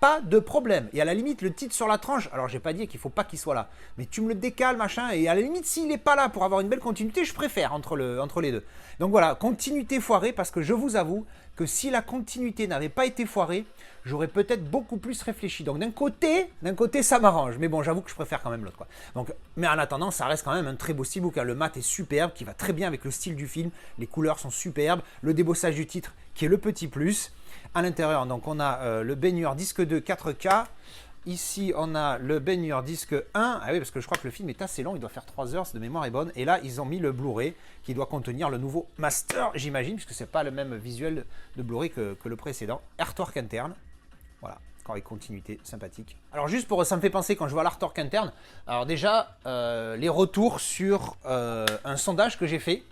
Pas de problème. Et à la limite, le titre sur la tranche, alors j'ai pas dit qu'il faut pas qu'il soit là, mais tu me le décales, machin, et à la limite, s'il n'est pas là pour avoir une belle continuité, je préfère entre les deux. Donc voilà, continuité foirée, parce que je vous avoue que si la continuité n'avait pas été foirée, j'aurais peut-être beaucoup plus réfléchi. Donc d'un côté, ça m'arrange, mais bon, j'avoue que je préfère quand même l'autre, quoi. Donc, mais en attendant, ça reste quand même un très beau steelbook. Hein. Le mat est superbe, qui va très bien avec le style du film, les couleurs sont superbes, le débossage du titre, qui est le petit plus. À l'intérieur, donc on a le baigneur disque 2 4K. Ici, on a le baigneur disque 1. Ah oui, parce que je crois que le film est assez long, il doit faire 3 heures, si de mémoire est bonne. Et là, ils ont mis le Blu-ray qui doit contenir le nouveau Master, j'imagine, puisque c'est pas le même visuel de Blu-ray que le précédent. Artwork interne. Voilà, encore avec continuité, sympathique. Alors juste pour, ça me fait penser quand je vois l'artwork interne. Alors déjà, les retours sur un sondage que j'ai fait.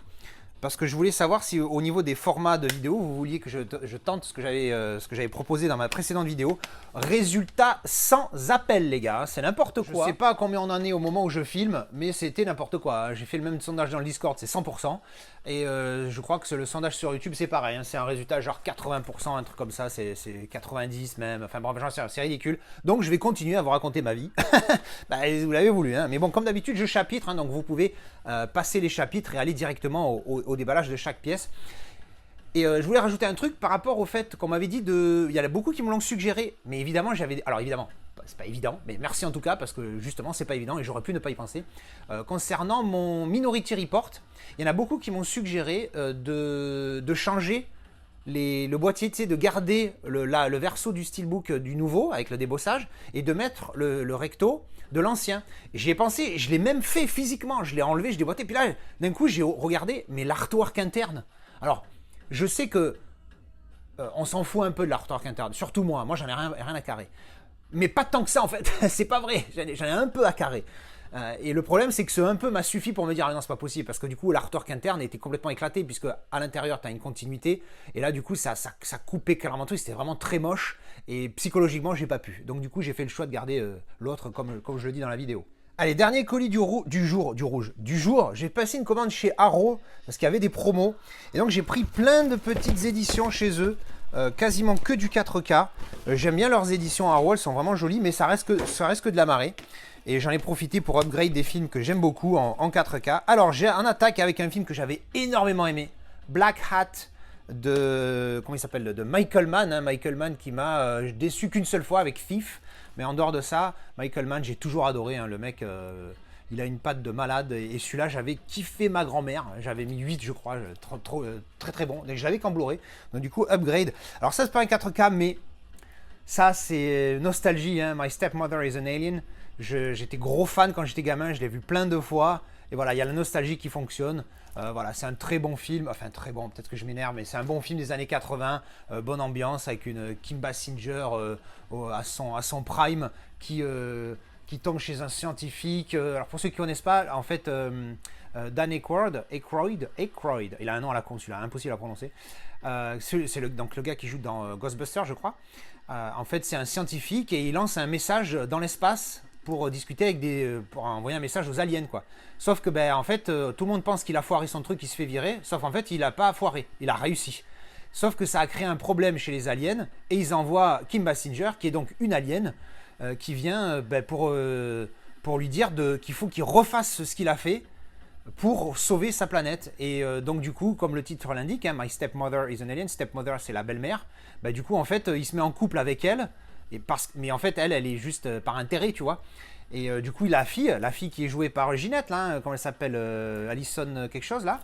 Parce que je voulais savoir si au niveau des formats de vidéo, vous vouliez que je tente ce que j'avais proposé dans ma précédente vidéo. Résultat sans appel, les gars, c'est n'importe quoi. Je sais pas combien on en est au moment où je filme, mais c'était n'importe quoi. J'ai fait le même sondage dans le Discord, c'est 100%. Et je crois que le sondage sur YouTube, c'est pareil. Hein, c'est un résultat genre 80%, un truc comme ça, c'est 90 même. Enfin bref, c'est ridicule. Donc je vais continuer à vous raconter ma vie. Bah, vous l'avez voulu, hein. Mais bon, comme d'habitude, je chapitre, hein, donc vous pouvez passer les chapitres et aller directement au déballage de chaque pièce. Et je voulais rajouter un truc par rapport au fait qu'on m'avait dit de... Il y en a beaucoup qui me l'ont suggéré, mais évidemment j'avais... Alors évidemment, c'est pas évident, mais merci en tout cas, parce que justement c'est pas évident et j'aurais pu ne pas y penser. Concernant mon Minority Report, il y en a beaucoup qui m'ont suggéré de changer le boîtier, tu sais, de garder le verso du steelbook du nouveau avec le débossage et de mettre le recto de l'ancien. J'y ai pensé, je l'ai même fait physiquement, je l'ai enlevé, je l'ai déboîté, puis là d'un coup j'ai regardé, mais l'artwork interne. Alors je sais que on s'en fout un peu de l'artwork interne, surtout moi j'en ai rien à carrer. Mais pas tant que ça en fait, c'est pas vrai, j'en ai un peu à carrer. Et le problème c'est que ce un peu m'a suffi pour me dire ah non c'est pas possible, parce que du coup l'artwork interne était complètement éclaté, puisque à l'intérieur tu as une continuité, et là du coup ça coupait clairement tout, c'était vraiment très moche, et psychologiquement j'ai pas pu. Donc du coup j'ai fait le choix de garder l'autre comme je le dis dans la vidéo. Allez, dernier colis du jour, j'ai passé une commande chez Arrow, parce qu'il y avait des promos, et donc j'ai pris plein de petites éditions chez eux, quasiment que du 4K. J'aime bien leurs éditions Arrow, elles sont vraiment jolies, mais ça reste que de la marée. Et j'en ai profité pour upgrade des films que j'aime beaucoup en 4K. Alors j'ai un attaque avec un film que j'avais énormément aimé, Black Hat de Michael Mann. Hein, Michael Mann qui m'a déçu qu'une seule fois avec Thief. Mais en dehors de ça, Michael Mann, j'ai toujours adoré. Hein, le mec, il a une patte de malade. Et celui-là, j'avais kiffé ma grand-mère. J'avais mis 8, je crois. Très très bon. Je l'avais qu'en Blu-ray. Donc du coup, upgrade. Alors ça, c'est pas un 4K, mais ça, c'est nostalgie. Hein. My Stepmother is an Alien. J'étais gros fan quand j'étais gamin. Je l'ai vu plein de fois. Et voilà, il y a la nostalgie qui fonctionne. Voilà, c'est un très bon film. Enfin, très bon, peut-être que je m'énerve, mais c'est un bon film des années 80. Bonne ambiance avec une Kim Basinger à son prime qui tombe chez un scientifique. Alors, pour ceux qui ne connaissent pas, en fait, Dan Aykroyd, il a un nom à la con, celui-là, impossible à prononcer. C'est donc le gars qui joue dans Ghostbusters, je crois. En fait, c'est un scientifique et il lance un message dans l'espace pour discuter avec pour envoyer un message aux aliens, quoi. Sauf que en fait tout le monde pense qu'il a foiré son truc, il se fait virer, sauf en fait il a pas foiré, il a réussi. Sauf que ça a créé un problème chez les aliens et ils envoient Kim Basinger, qui est donc une alien, qui vient pour lui dire qu'il faut qu'il refasse ce qu'il a fait pour sauver sa planète. Et donc du coup, comme le titre l'indique, hein, My Stepmother is an Alien, Stepmother c'est la belle-mère, du coup en fait il se met en couple avec elle, mais en fait elle est juste par intérêt, tu vois. Et du coup la fille qui est jouée par Ginette, là, comment elle s'appelle, Alison quelque chose là,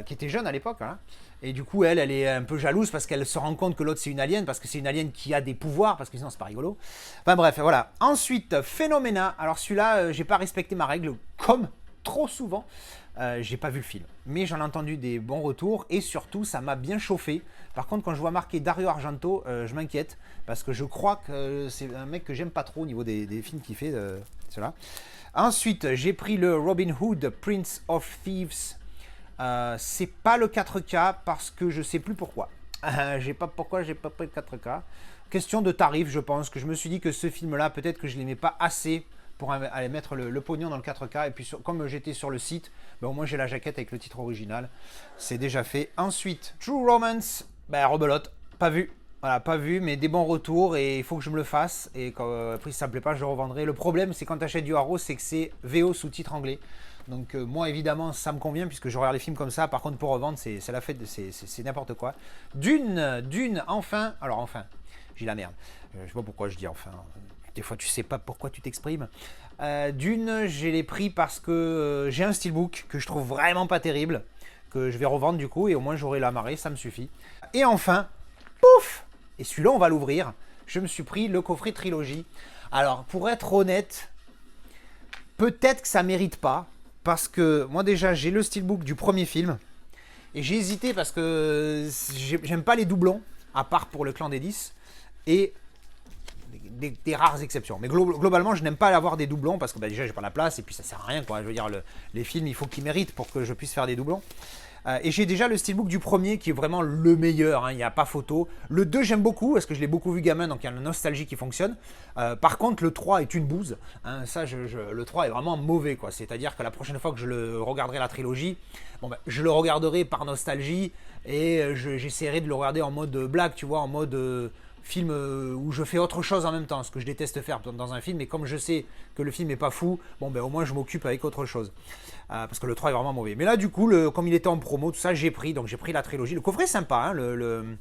qui était jeune à l'époque, hein. Et du coup, elle est un peu jalouse parce qu'elle se rend compte que l'autre c'est une alien, parce que c'est une alien qui a des pouvoirs, parce que sinon c'est pas rigolo. Enfin bref, voilà. Ensuite, Phénoména. Alors celui-là, j'ai pas respecté ma règle, comme trop souvent. J'ai pas vu le film, mais j'en ai entendu des bons retours et surtout ça m'a bien chauffé. Par contre, quand je vois marqué Dario Argento, je m'inquiète parce que je crois que c'est un mec que j'aime pas trop au niveau des films qu'il fait. Cela. Ensuite, j'ai pris le Robin Hood, Prince of Thieves. C'est pas le 4K parce que je sais plus pourquoi. J'ai pas pris le 4K. Question de tarif, je pense que je me suis dit que ce film-là, peut-être que je l'aimais pas assez pour aller mettre le pognon dans le 4K. Et puis comme j'étais sur le site, au moins j'ai la jaquette avec le titre original. C'est déjà fait. Ensuite, True Romance, rebelote, pas vu. Voilà, pas vu, mais des bons retours et il faut que je me le fasse. Et après, si ça me plaît pas, je le revendrai. Le problème, c'est quand tu achètes du Arrow, c'est que c'est VO sous-titre anglais. Donc moi, évidemment, ça me convient puisque je regarde les films comme ça. Par contre, pour revendre, c'est la fête, c'est n'importe quoi. Dune, enfin. Alors, enfin, j'ai la merde. Je sais pas pourquoi je dis enfin. Des fois, tu sais pas pourquoi tu t'exprimes. Dune, je l'ai pris parce que j'ai un steelbook que je trouve vraiment pas terrible, que je vais revendre du coup, et au moins j'aurai la marée, ça me suffit. Et enfin, pouf! Et celui-là, on va l'ouvrir. Je me suis pris le coffret trilogie. Alors, pour être honnête, peut-être que ça mérite pas, parce que moi déjà, j'ai le steelbook du premier film, et j'ai hésité parce que j'aime pas les doublons, à part pour le Clan des 10, et des rares exceptions. Mais globalement, je n'aime pas avoir des doublons parce que déjà, j'ai pas la place et puis ça sert à rien, quoi. Je veux dire, les films, il faut qu'ils méritent pour que je puisse faire des doublons. Et j'ai déjà le steelbook du premier qui est vraiment le meilleur, hein, il n'y a pas photo. Le 2, j'aime beaucoup parce que je l'ai beaucoup vu gamin, donc il y a la nostalgie qui fonctionne. Par contre, le 3 est une bouse. Hein, ça, le 3 est vraiment mauvais, quoi. C'est-à-dire que la prochaine fois que je le regarderai la trilogie, je le regarderai par nostalgie et j'essaierai de le regarder en mode blague, tu vois, en mode film où je fais autre chose en même temps, ce que je déteste faire dans un film, et comme je sais que le film est pas fou, au moins je m'occupe avec autre chose. Parce que le 3 est vraiment mauvais. Mais là, du coup, comme il était en promo, tout ça, j'ai pris la trilogie. Le coffret est sympa, hein,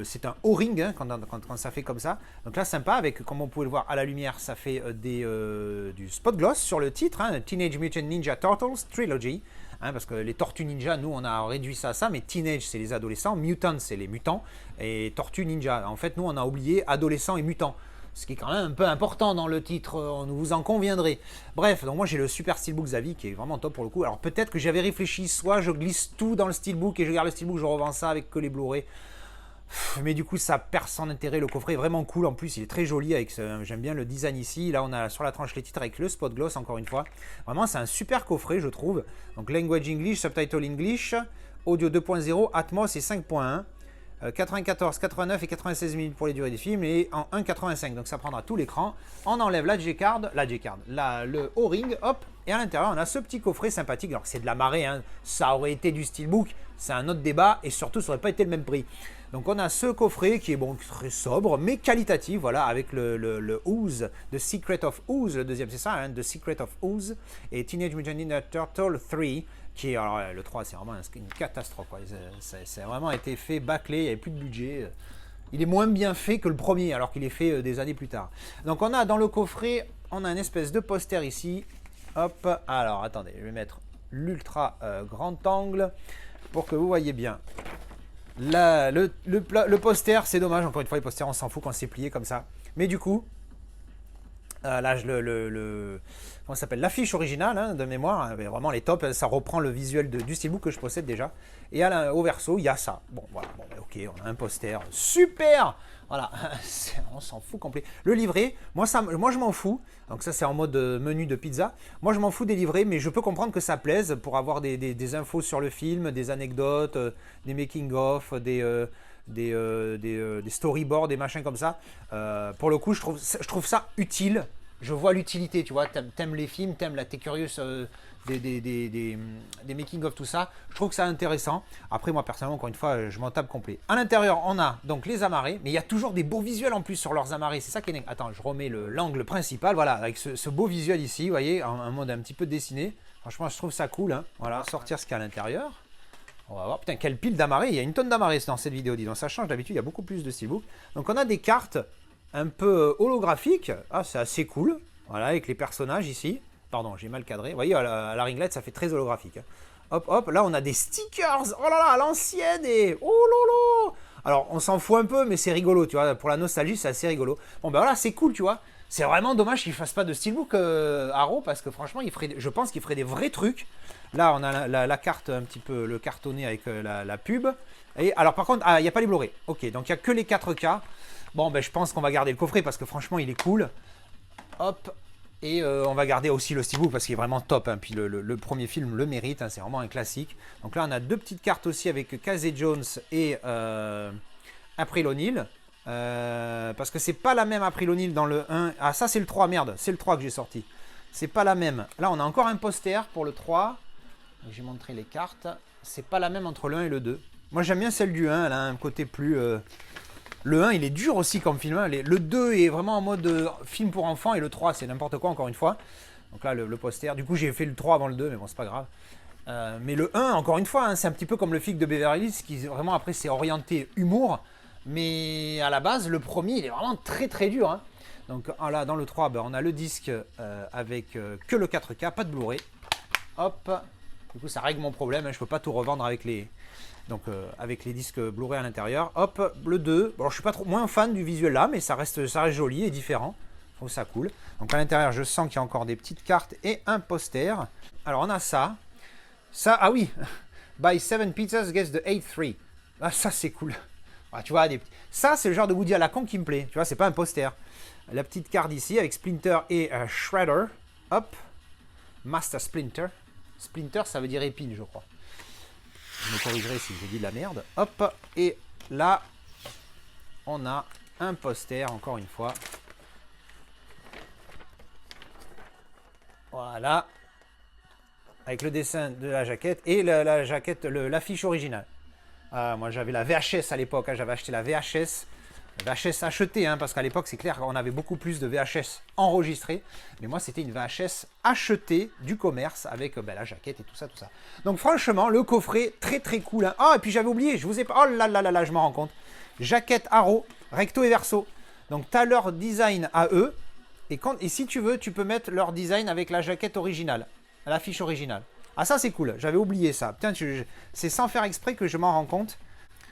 c'est un O-ring, hein, quand ça fait comme ça. Donc là, sympa, avec, comme on pouvait le voir à la lumière, ça fait du spot gloss sur le titre, hein, Teenage Mutant Ninja Turtles Trilogy. Hein, parce que les Tortues Ninja, nous, on a réduit ça à ça, mais Teenage, c'est les adolescents, Mutant, c'est les mutants, et Tortues Ninja. En fait, nous, on a oublié adolescents et mutants, ce qui est quand même un peu important dans le titre, vous en conviendrez. Bref, donc moi, j'ai le super steelbook Xavi, qui est vraiment top pour le coup. Alors peut-être que j'avais réfléchi, soit je glisse tout dans le steelbook et je garde le steelbook, je revends ça avec que les Blu-ray. Mais du coup, ça perd son intérêt. Le coffret est vraiment cool. En plus, il est très joli. J'aime bien le design ici. Là, on a sur la tranche les titres avec le spot gloss, encore une fois. Vraiment, c'est un super coffret, je trouve. Donc, language English, subtitle English, audio 2.0, Atmos et 5.1. 94, 89 et 96 minutes pour les durées des films et en 1,85. Donc, ça prendra tout l'écran. On enlève la J-card, le O-ring, hop. Et à l'intérieur, on a ce petit coffret sympathique. Alors, c'est de la marée, hein. Ça aurait été du steelbook. C'est un autre débat et surtout, ça n'aurait pas été le même prix. Donc on a ce coffret qui est très sobre mais qualitatif, voilà, avec le Ooze, The Secret of Ooze, le deuxième c'est ça, hein, The Secret of Ooze, et Teenage Mutant Ninja Turtle 3, qui est, alors le 3 c'est vraiment une catastrophe, quoi. Ça a vraiment été fait bâclé, il n'y avait plus de budget, il est moins bien fait que le premier alors qu'il est fait des années plus tard. Donc on a dans le coffret, on a une espèce de poster ici, hop, alors attendez, je vais mettre l'ultra grand angle pour que vous voyez bien. Là, le poster, c'est dommage, encore une fois, les posters, on s'en fout quand c'est plié comme ça. Mais du coup, là, comment ça s'appelle, l'affiche originale, hein, de mémoire, hein, vraiment les top, ça reprend le visuel du steelbook que je possède déjà. Et au verso, il y a ça. Bon, voilà, ok, on a un poster, super. Voilà, on s'en fout complet. Le livret, moi je m'en fous. Donc ça, c'est en mode menu de pizza. Moi, je m'en fous des livrets, mais je peux comprendre que ça plaise pour avoir des infos sur le film, des anecdotes, des making-of, des storyboards, des machins comme ça. Pour le coup, je trouve ça utile. Je vois l'utilité, tu vois, t'aimes les films, t'es curieux des making-of, tout ça. Je trouve que c'est intéressant. Après, moi, personnellement, encore une fois, je m'en tape complet. À l'intérieur, on a donc les amarrés, mais il y a toujours des beaux visuels en plus sur leurs amarrés. C'est ça qui est... Attends, je remets l'angle principal, voilà, avec ce beau visuel ici, vous voyez, un mode un petit peu dessiné. Franchement, je trouve ça cool, hein. Voilà, sortir ce qu'il y a à l'intérieur. On va voir, putain, quelle pile d'amarrés. Il y a une tonne d'amarrés dans cette vidéo, dis donc. Ça change, d'habitude, il y a beaucoup plus de steelbook. Donc, on a des cartes un peu holographiques. Ah, c'est assez cool. Voilà, avec les personnages ici. Pardon, j'ai mal cadré. Vous voyez, à la ringlette, ça fait très holographique, hein. Hop, hop, là, on a des stickers. Oh là là, à l'ancienne et... Oh là là. Alors, on s'en fout un peu, mais c'est rigolo, tu vois. Pour la nostalgie, c'est assez rigolo. Bon, ben voilà, c'est cool, tu vois. C'est vraiment dommage qu'il ne fasse pas de steelbook Arrow, parce que franchement, je pense qu'il ferait des vrais trucs. Là, on a la carte, un petit peu le cartonné avec la pub. Et alors, par contre, il n'y a pas les Blu-ray. Ok, donc il n'y a que les 4K. Bon, ben je pense qu'on va garder le coffret parce que franchement, il est cool. Hop. Et on va garder aussi le steelbook parce qu'il est vraiment top, hein. Puis le premier film le mérite, hein. C'est vraiment un classique. Donc là, on a deux petites cartes aussi avec Casey Jones et April O'Neil. Parce que c'est pas la même April O'Neil dans le 1. Ah, ça, c'est le 3, merde. C'est le 3 que j'ai sorti. C'est pas la même. Là, on a encore un poster pour le 3. J'ai montré les cartes. C'est pas la même entre le 1 et le 2. Moi, j'aime bien celle du 1. Elle a un côté plus... Le 1, il est dur aussi comme film, hein. Le 2 est vraiment en mode film pour enfants. Et le 3, c'est n'importe quoi, encore une fois. Donc là, le poster. Du coup, j'ai fait le 3 avant le 2, mais bon, c'est pas grave. Mais le 1, encore une fois, hein, c'est un petit peu comme le flic de Beverly Hills, qui vraiment, après, c'est orienté humour. Mais à la base, le premier, il est vraiment très très dur, hein. Donc là, dans le 3, ben, on a le disque avec que le 4K, pas de Blu-ray. Hop. Du coup, ça règle mon problème, hein. Je peux pas tout revendre avec les disques Blu-ray à l'intérieur. Hop, le 2. Bon, je suis pas trop moins fan du visuel là, mais ça reste joli et différent. Je trouve ça cool. Donc à l'intérieur, je sens qu'il y a encore des petites cartes et un poster. Alors on a ça. Ça, ah oui. Buy 7 pizzas, guess the 8-3. Ah, ça c'est cool. Ah, tu vois, ça c'est le genre de Woody à la con qui me plaît. Tu vois, c'est pas un poster. La petite carte ici avec Splinter et Shredder. Hop. Master Splinter. Splinter, ça veut dire épine, je crois. Je me corrigerai si j'ai dit de la merde. Hop. Et là, on a un poster, encore une fois. Voilà. Avec le dessin de la jaquette et la jaquette, l'affiche originale. Ah, moi, j'avais la VHS à l'époque, hein. J'avais acheté la VHS. VHS achetée, hein, parce qu'à l'époque, c'est clair qu'on avait beaucoup plus de VHS enregistrées. Mais moi, c'était une VHS achetée du commerce avec la jaquette et tout ça, tout ça. Donc, franchement, le coffret, très, très cool, hein. Ah, et puis j'avais oublié, je vous ai pas... Oh là là là là, je m'en rends compte. Jaquette Arrow, recto et verso. Donc, tu as leur design à eux. Et si tu veux, tu peux mettre leur design avec la jaquette originale, l'affiche originale. Ah, ça, c'est cool. J'avais oublié ça. Putain, c'est sans faire exprès que je m'en rends compte.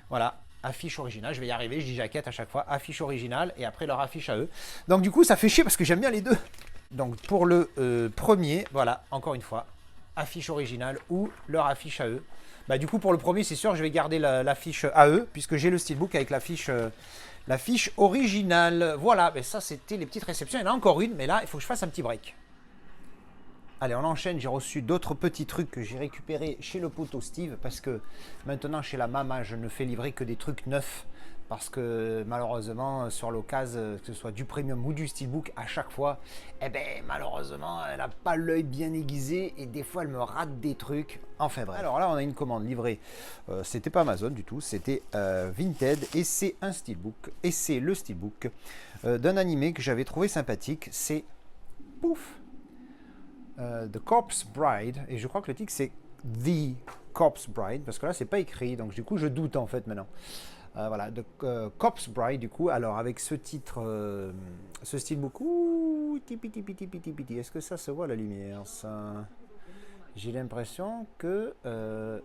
Voilà. Affiche originale, je vais y arriver, je dis jaquette à chaque fois, affiche originale et après leur affiche à eux. Donc du coup ça fait chier parce que j'aime bien les deux. Donc pour le premier, voilà, encore une fois, affiche originale ou leur affiche à eux. Bah du coup pour le premier c'est sûr je vais garder l'affiche à eux puisque j'ai le steelbook avec l'affiche originale. Voilà, mais ça c'était les petites réceptions, il y en a encore une mais là il faut que je fasse un petit break. Allez, on enchaîne. J'ai reçu d'autres petits trucs que j'ai récupérés chez le poteau Steve parce que maintenant chez la Mama, je ne fais livrer que des trucs neufs parce que malheureusement sur l'occasion, que ce soit du premium ou du steelbook, à chaque fois, eh ben malheureusement, elle n'a pas l'œil bien aiguisé et des fois elle me rate des trucs. Enfin bref. Alors là, on a une commande livrée. C'était pas Amazon du tout, c'était Vinted et c'est un steelbook et c'est le steelbook d'un animé que j'avais trouvé sympathique. C'est pouf. The Corpse Bride, et je crois que le titre c'est The Corpse Bride, parce que là c'est pas écrit, donc du coup je doute en fait maintenant. Voilà, The Corpse Bride du coup, alors avec ce titre, ce steelbook, ouh, tipi, est-ce que ça se voit la lumière ça? J'ai l'impression que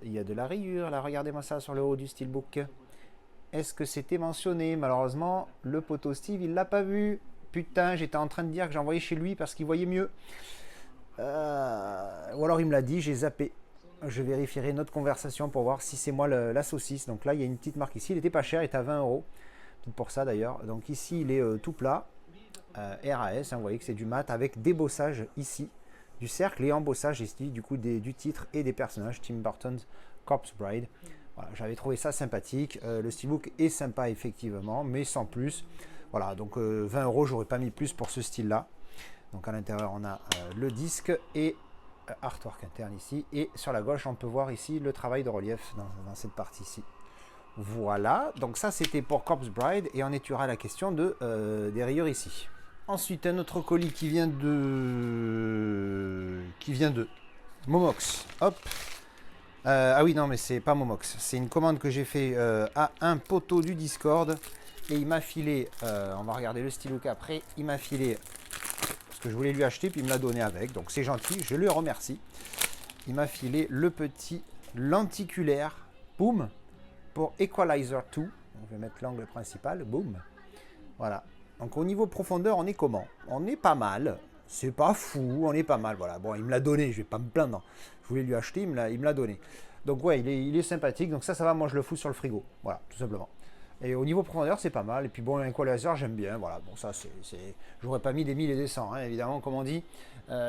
il y a de la rayure, là regardez-moi ça sur le haut du steelbook. Est-ce que c'était mentionné? Malheureusement, le poteau Steve il l'a pas vu. Putain, j'étais en train de dire que j'envoyais chez lui parce qu'il voyait mieux. Ou alors il me l'a dit, j'ai zappé. Je vérifierai notre conversation pour voir si c'est moi la saucisse. Donc là il y a une petite marque ici, il était pas cher, il était à 20 €. Peut-être pour ça d'ailleurs. Donc ici il est tout plat, RAS, hein, vous voyez que c'est du mat avec débossage ici, du cercle et embossage ici du coup du titre et des personnages. Tim Burton's Corpse Bride. Voilà, j'avais trouvé ça sympathique. Le steelbook est sympa effectivement, mais sans plus. Voilà, donc 20 €, j'aurais pas mis plus pour ce style là. Donc à l'intérieur on a le disque et artwork interne ici. Et sur la gauche, on peut voir ici le travail de relief dans cette partie-ci. Voilà, donc ça c'était pour Corpse Bride et on étudiera la question de, des rayures ici. Ensuite, un autre colis qui vient de Momox. Hop. Ah oui, non, mais c'est pas Momox. C'est une commande que j'ai fait à un poteau du Discord. Et il m'a filé, on va regarder le stylo qu'après, il m'a filé, parce que je voulais lui acheter, puis il me l'a donné avec. Donc c'est gentil, je le remercie. Il m'a filé le petit lenticulaire, boom, pour Equalizer 2. On va mettre l'angle principal, boom. Voilà. Donc au niveau profondeur, on est comment? On est pas mal. C'est pas fou, on est pas mal. Voilà. Bon, il me l'a donné, je vais pas me plaindre. Je voulais lui acheter, il me l'a donné. Donc ouais, il est sympathique. Donc ça va, moi je le fous sur le frigo. Voilà, tout simplement. Et au niveau profondeur, c'est pas mal. Et puis bon, un Equalizer, j'aime bien. Voilà, bon, ça, j'aurais pas mis des 1000 et des 100, hein, évidemment, comme on dit.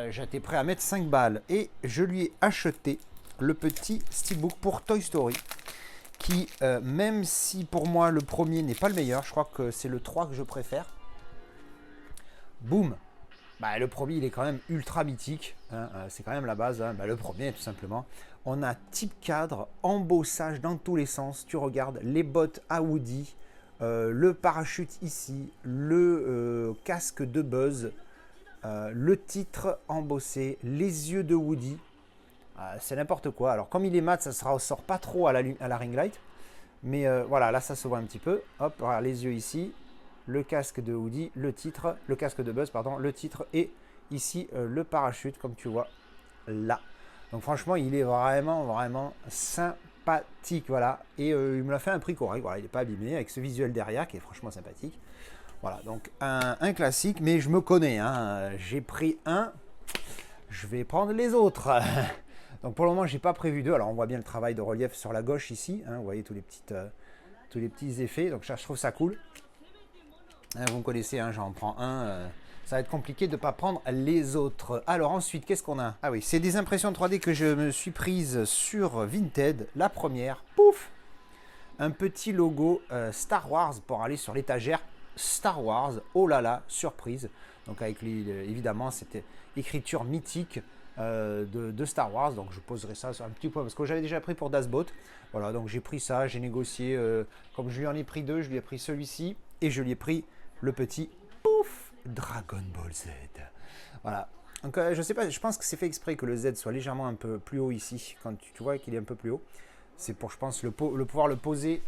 J'étais prêt à mettre 5 balles. Et je lui ai acheté le petit steelbook pour Toy Story. Qui, même si pour moi le premier n'est pas le meilleur, je crois que c'est le 3 que je préfère. Boum! Bah, le premier, il est quand même ultra mythique. Hein, c'est quand même la base. Hein, bah, le premier, tout simplement. On a type cadre, embossage dans tous les sens. Tu regardes les bottes à Woody, le parachute ici, le casque de Buzz, le titre embossé, les yeux de Woody. C'est n'importe quoi. Alors, comme il est mat, ça ne se ressort pas trop à la ring light. Mais voilà, là, ça se voit un petit peu. Hop, voilà, les yeux ici. Le casque de Woody, le titre, le casque de Buzz, pardon, le titre et ici le parachute, comme tu vois là. Donc franchement, il est vraiment sympathique, voilà. Et il me l'a fait un prix correct, voilà, il n'est pas abîmé, avec ce visuel derrière qui est franchement sympathique. Voilà, donc un classique, mais je me connais, hein. J'ai pris un, je vais prendre les autres. Donc pour le moment, j'ai pas prévu deux. Alors on voit bien le travail de relief sur la gauche ici, hein, vous voyez tous les petits effets, donc ça, je trouve ça cool. Vous me connaissez, hein, j'en prends un. Ça va être compliqué de ne pas prendre les autres. Alors ensuite, qu'est-ce qu'on a? Ah oui, c'est des impressions 3D que je me suis prises sur Vinted. La première, pouf, un petit logo Star Wars pour aller sur l'étagère Star Wars. Oh là là, surprise. Donc avec évidemment cette écriture mythique de Star Wars. Donc je poserai ça sur un petit point parce que j'avais déjà pris pour Dasbot. Voilà, donc j'ai pris ça, j'ai négocié. Comme je lui en ai pris deux, je lui ai pris celui-ci et je lui ai pris le petit pouf Dragon Ball Z. Voilà. Donc je sais pas, je pense que c'est fait exprès que le Z soit légèrement un peu plus haut ici. Quand tu vois qu'il est un peu plus haut, c'est pour, je pense, le pouvoir le poser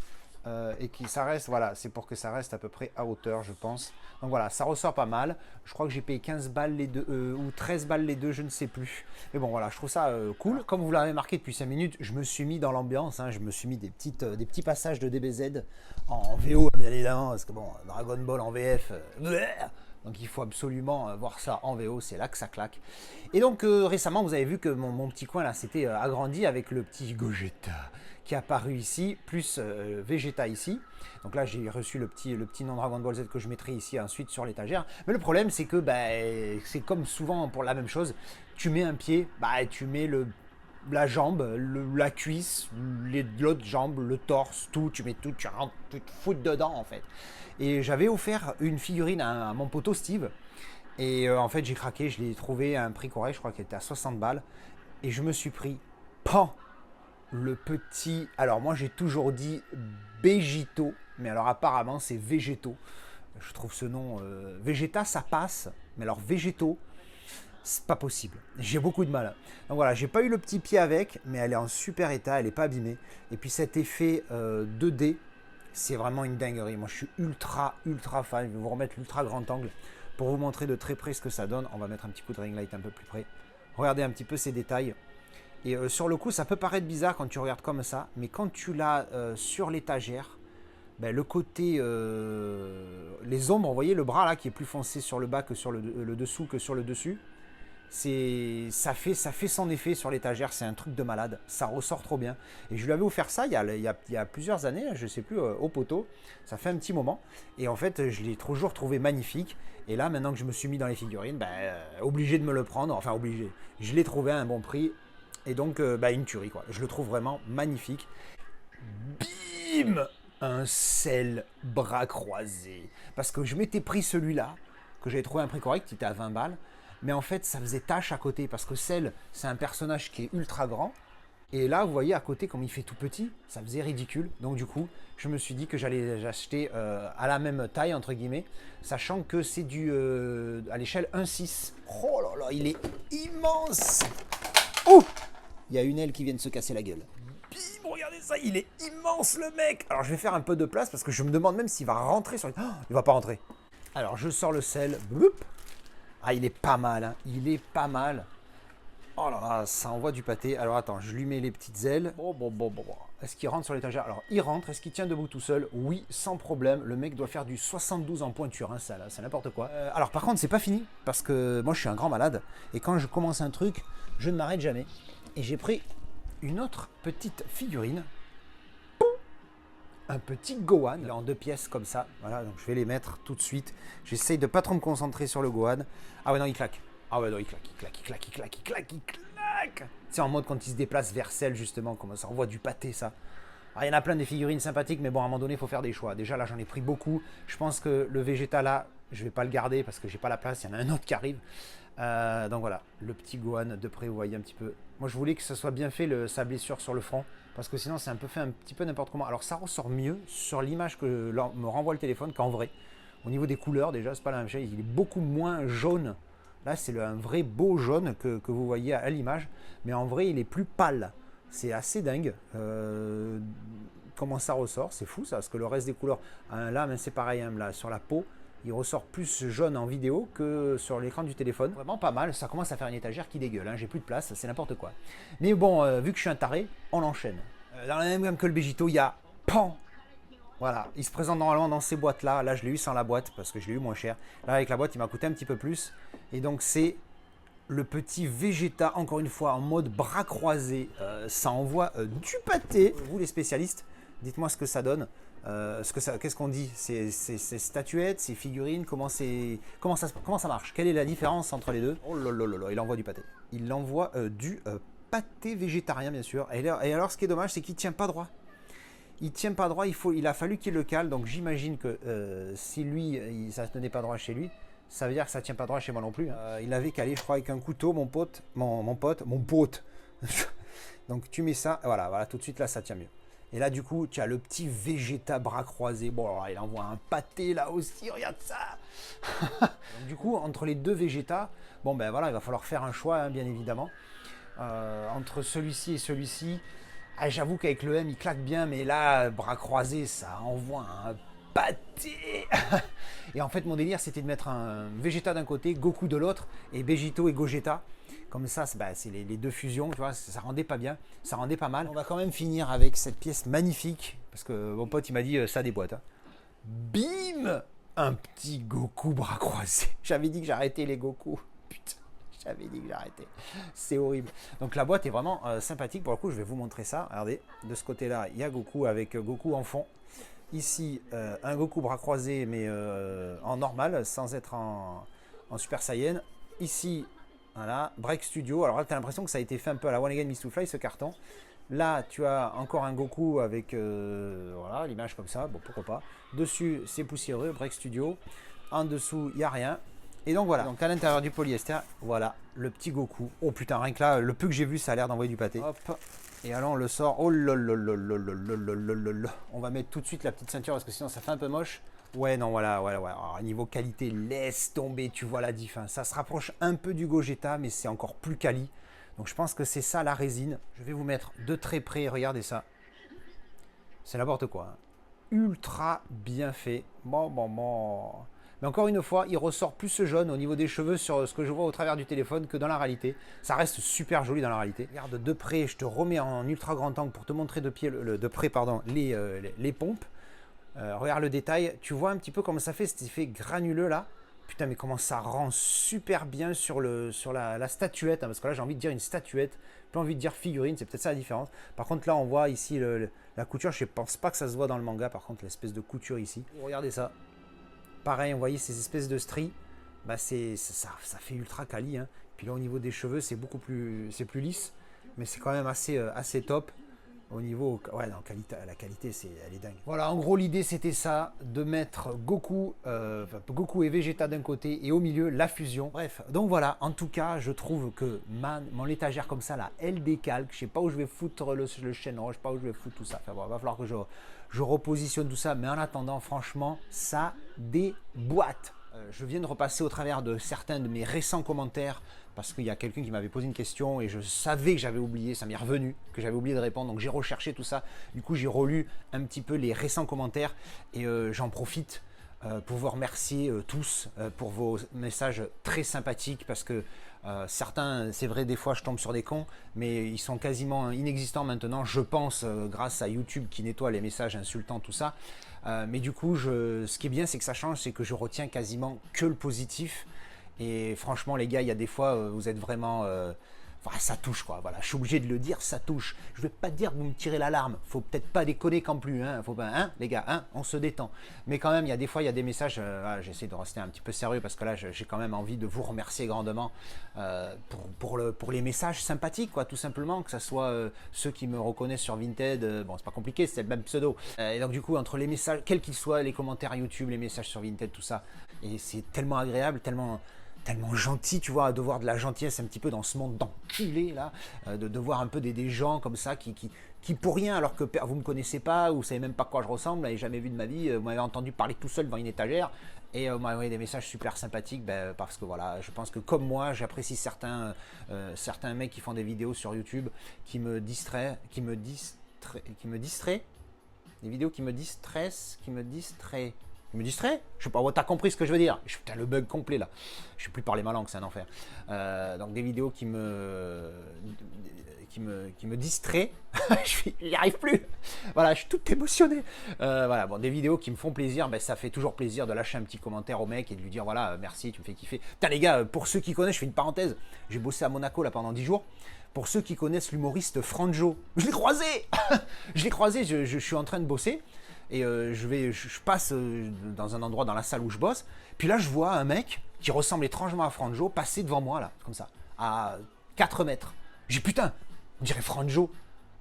et que ça reste, voilà, c'est pour que ça reste à peu près à hauteur, je pense. Donc voilà, ça ressort pas mal. Je crois que j'ai payé 15 balles les deux, ou 13 balles les deux, je ne sais plus. Mais bon, voilà, je trouve ça cool. Comme vous l'avez marqué depuis 5 minutes, je me suis mis dans l'ambiance. Hein, je me suis mis des petits passages de DBZ en VO, bien évidemment, parce que bon, Dragon Ball en VF, donc il faut absolument voir ça en VO, c'est là que ça claque. Et donc récemment, vous avez vu que mon petit coin là s'était agrandi avec le petit Gogeta qui est apparu ici, plus Vegeta ici. Donc là, j'ai reçu le petit nom Dragon Ball Z que je mettrai ici ensuite sur l'étagère. Mais le problème, c'est que c'est comme souvent pour la même chose. Tu mets un pied, tu mets la jambe, la cuisse, l'autre jambe, le torse, tout. Tu mets tout, tu rentres, tu te fous dedans en fait. Et j'avais offert une figurine à mon poteau Steve. Et en fait, j'ai craqué, je l'ai trouvé à un prix correct, je crois qu'il était à 60 balles. Et je me suis pris, pan, le petit... Alors moi j'ai toujours dit Végito, mais alors apparemment c'est Végéto. Je trouve ce nom... Vegeta ça passe, mais alors Végéto, c'est pas possible. J'ai beaucoup de mal. Donc voilà, j'ai pas eu le petit pied avec, mais elle est en super état, elle est pas abîmée. Et puis cet effet 2D, c'est vraiment une dinguerie. Moi je suis ultra fan. Je vais vous remettre l'ultra grand angle pour vous montrer de très près ce que ça donne. On va mettre un petit coup de ring light un peu plus près. Regardez un petit peu ces détails. Et sur le coup, ça peut paraître bizarre quand tu regardes comme ça, mais quand tu l'as sur l'étagère, le côté, les ombres, vous voyez le bras là qui est plus foncé sur le bas que sur le dessous que sur le dessus, ça fait son effet sur l'étagère, c'est un truc de malade, ça ressort trop bien. Et je lui avais offert ça il y a plusieurs années, je sais plus, au poteau, ça fait un petit moment, et en fait je l'ai toujours trouvé magnifique. Et là maintenant que je me suis mis dans les figurines, obligé de me le prendre, enfin obligé, je l'ai trouvé à un bon prix. Et donc, une tuerie, quoi. Je le trouve vraiment magnifique. Bim! Un sel bras croisés. Parce que je m'étais pris celui-là, que j'avais trouvé un prix correct, qui était à 20 balles. mais en fait, ça faisait tâche à côté parce que Cell, c'est un personnage qui est ultra grand. Et là, vous voyez à côté, comme il fait tout petit, ça faisait ridicule. Donc du coup, je me suis dit que j'allais acheter à la même taille, entre guillemets, sachant que c'est à l'échelle 1,6. Oh là là, il est immense. Oh, il y a une aile qui vient de se casser la gueule. Bim, regardez ça, il est immense le mec. Alors je vais faire un peu de place parce que je me demande même s'il va rentrer sur les... Oh, il va pas rentrer. Alors je sors le Cell. Bloup. Ah, il est pas mal, hein. Il est pas mal. Oh là là, ça envoie du pâté. Alors attends, je lui mets les petites ailes. Bon. Est-ce qu'il rentre sur l'étagère? Alors il rentre, est-ce qu'il tient debout tout seul? Oui, sans problème. Le mec doit faire du 72 en pointure, hein, ça là, c'est n'importe quoi. Alors par contre, c'est pas fini, parce que moi je suis un grand malade, et quand je commence un truc, je ne m'arrête jamais. Et j'ai pris une autre petite figurine. Un petit Gohan, il est en 2 pièces comme ça. Voilà, donc je vais les mettre tout de suite. J'essaye de pas trop me concentrer sur le Gohan. Ah ouais, non, il claque. Ah ouais, non, il claque. C'est en mode quand il se déplace vers Cell, justement, comme ça envoie du pâté, ça. Ah, il y en a plein des figurines sympathiques, mais bon, à un moment donné, il faut faire des choix. Déjà, là, j'en ai pris beaucoup. Je pense que le Vegeta, là, je vais pas le garder parce que j'ai pas la place. Il y en a un autre qui arrive. Donc voilà, le petit Gohan de près, vous voyez un petit peu. Moi, je voulais que ce soit bien fait, sa blessure sur le front, parce que sinon, c'est un peu fait un petit peu n'importe comment. Alors, ça ressort mieux sur l'image que me renvoie le téléphone qu'en vrai. Au niveau des couleurs, déjà, c'est pas la même chose. Il est beaucoup moins jaune. Là, c'est un vrai beau jaune que vous voyez à l'image, mais en vrai, il est plus pâle. C'est assez dingue comment ça ressort. C'est fou, ça, parce que le reste des couleurs, là, c'est pareil, hein, là, sur la peau, il ressort plus jaune en vidéo que sur l'écran du téléphone. Vraiment pas mal, ça commence à faire une étagère qui dégueule, hein. J'ai plus de place, c'est n'importe quoi. Mais bon, vu que je suis un taré, on l'enchaîne. Dans la même gamme que le Begito, il y a Pan. Voilà, il se présente normalement dans ces boîtes-là. Là, je l'ai eu sans la boîte parce que je l'ai eu moins cher. Là, avec la boîte, il m'a coûté un petit peu plus. Et donc, c'est le petit Vegeta, encore une fois, en mode bras croisés. Ça envoie du pâté. Vous, les spécialistes, dites-moi ce que ça donne. Qu'est-ce qu'on dit? C'est statuettes, c'est figurines, comment ça marche? Quelle est la différence entre les deux? Oh là là là là, il envoie du pâté. Il envoie du pâté végétarien, bien sûr. Et alors, ce qui est dommage, c'est qu'il ne tient pas droit. Il tient pas droit, il a fallu qu'il le cale, donc j'imagine que si lui, ça ne tenait pas droit chez lui, ça veut dire que ça tient pas droit chez moi non plus. Il avait calé, je crois, avec un couteau, mon pote. Donc tu mets ça, voilà, tout de suite là, ça tient mieux. Et là, du coup, tu as le petit Vegeta bras croisés. Bon, alors, il envoie un pâté là aussi, regarde ça. Donc, du coup, entre les deux Vegeta, bon ben voilà, il va falloir faire un choix, hein, bien évidemment. Entre celui-ci et celui-ci. Ah, j'avoue qu'avec le M, il claque bien, mais là, bras croisés, ça envoie un pâté. Et en fait, mon délire, c'était de mettre un Vegeta d'un côté, Goku de l'autre, et Begito et Gogeta. Comme ça, c'est les deux fusions, tu vois, ça rendait pas bien, ça rendait pas mal. On va quand même finir avec cette pièce magnifique, parce que mon pote, il m'a dit, ça déboîte. Hein. Bim! Un petit Goku bras croisés. J'avais dit que j'arrêtais les Goku. Putain. J'avais dit que j'arrêtais. C'est horrible. Donc la boîte est vraiment sympathique. Pour le coup, je vais vous montrer ça. Regardez, de ce côté-là, il y a Goku avec Goku en fond. Ici, un Goku bras croisés, mais en normal, sans être en Super Saiyan. Ici, voilà, Break Studio. Alors là, tu as l'impression que ça a été fait un peu à la One Again Miss to Fly, ce carton. Là, tu as encore un Goku avec voilà, l'image comme ça. Bon, pourquoi pas. Dessus, c'est poussiéreux, Break Studio. En dessous, il n'y a rien. Et donc voilà, donc à l'intérieur du polyester, voilà, le petit Goku. Oh putain, rien que là, le peu que j'ai vu, ça a l'air d'envoyer du pâté. Hop, et alors on le sort. Oh lolololololololololol. On va mettre tout de suite la petite ceinture parce que sinon ça fait un peu moche. Ouais, non, voilà. Alors, niveau qualité, laisse tomber, tu vois la diff. Hein. Ça se rapproche un peu du Gogeta, mais c'est encore plus quali. Donc je pense que c'est ça la résine. Je vais vous mettre de très près, regardez ça. C'est n'importe quoi. Hein. Ultra bien fait. Bon. Mais encore une fois, il ressort plus ce jaune au niveau des cheveux sur ce que je vois au travers du téléphone que dans la réalité. Ça reste super joli dans la réalité. Regarde de près, je te remets en ultra grand angle pour te montrer de près les pompes. Regarde le détail. Tu vois un petit peu comment ça fait cet effet granuleux là. Putain, mais comment ça rend super bien sur la statuette. Hein, parce que là, j'ai envie de dire une statuette. Pas envie de dire figurine. C'est peut-être ça la différence. Par contre, là, on voit ici la couture. Je ne pense pas que ça se voit dans le manga. Par contre, l'espèce de couture ici. Regardez ça. Pareil, vous voyez ces espèces de stries, bah ça fait ultra quali. Hein. Puis là, au niveau des cheveux, c'est beaucoup plus, lisse, mais c'est quand même assez top. Au niveau, ouais, non, la qualité, elle est dingue. Voilà, en gros, l'idée, c'était ça, de mettre Goku, Goku et Vegeta d'un côté, et au milieu, la fusion. Bref, donc voilà, en tout cas, je trouve que mon étagère comme ça, là, elle décalque. Je sais pas où je vais foutre le Shenron, je sais pas où je vais foutre tout ça. Enfin, bon, va falloir que je repositionne tout ça, mais en attendant, franchement, ça déboîte. Je viens de repasser au travers de certains de mes récents commentaires parce qu'il y a quelqu'un qui m'avait posé une question et je savais que j'avais oublié, ça m'est revenu, que j'avais oublié de répondre, donc j'ai recherché tout ça. Du coup, j'ai relu un petit peu les récents commentaires et j'en profite pour vous remercier tous pour vos messages très sympathiques parce que certains, c'est vrai, des fois je tombe sur des cons, mais ils sont quasiment inexistants maintenant, je pense, grâce à YouTube qui nettoie les messages insultants, tout ça. Mais du coup, ce qui est bien, c'est que ça change, c'est que je retiens quasiment que le positif. Et franchement, les gars, il y a des fois, vous êtes vraiment... Enfin, ça touche, quoi. Voilà, je suis obligé de le dire, ça touche. Je ne vais pas dire que vous me tirez l'alarme. Faut peut-être pas déconner quand plus. Hein. Faut pas, hein, les gars, hein, on se détend. Mais quand même, il y a des fois, il y a des messages. Voilà, j'essaie de rester un petit peu sérieux parce que là, j'ai quand même envie de vous remercier grandement pour les messages sympathiques, quoi, tout simplement. Que ce soit ceux qui me reconnaissent sur Vinted. Bon, c'est pas compliqué, c'est le même pseudo. Et donc, du coup, entre les messages, quels qu'ils soient, les commentaires YouTube, les messages sur Vinted, tout ça. Et c'est tellement agréable, tellement gentil, tu vois, de voir de la gentillesse un petit peu dans ce monde d'enculés, là, de voir un peu des gens comme ça qui pour rien, alors que vous ne me connaissez pas, ou vous savez même pas à quoi je ressemble, vous n'avez jamais vu de ma vie, vous m'avez entendu parler tout seul devant une étagère, et vous m'avez envoyé des messages super sympathiques, parce que voilà, je pense que comme moi, j'apprécie certains mecs qui font des vidéos sur YouTube qui me distraient, des vidéos qui me distraient. Il me distrait. Je sais pas, t'as compris ce que je veux dire. Putain, le bug complet là. Je sais plus parler ma langue, c'est un enfer. Donc des vidéos qui me distraient. J'y arrive plus. Voilà, je suis tout émotionné. Voilà, bon, des vidéos qui me font plaisir, ça fait toujours plaisir de lâcher un petit commentaire au mec et de lui dire voilà, merci, tu me fais kiffer. Putain les gars, pour ceux qui connaissent, je fais une parenthèse. J'ai bossé à Monaco là pendant 10 jours. Pour ceux qui connaissent l'humoriste Franjo, je l'ai croisé. Je suis en train de bosser. Et je passe dans un endroit dans la salle où je bosse. Puis là, je vois un mec qui ressemble étrangement à Franjo passer devant moi, là, comme ça, à 4 mètres. J'ai putain, on dirait Franjo.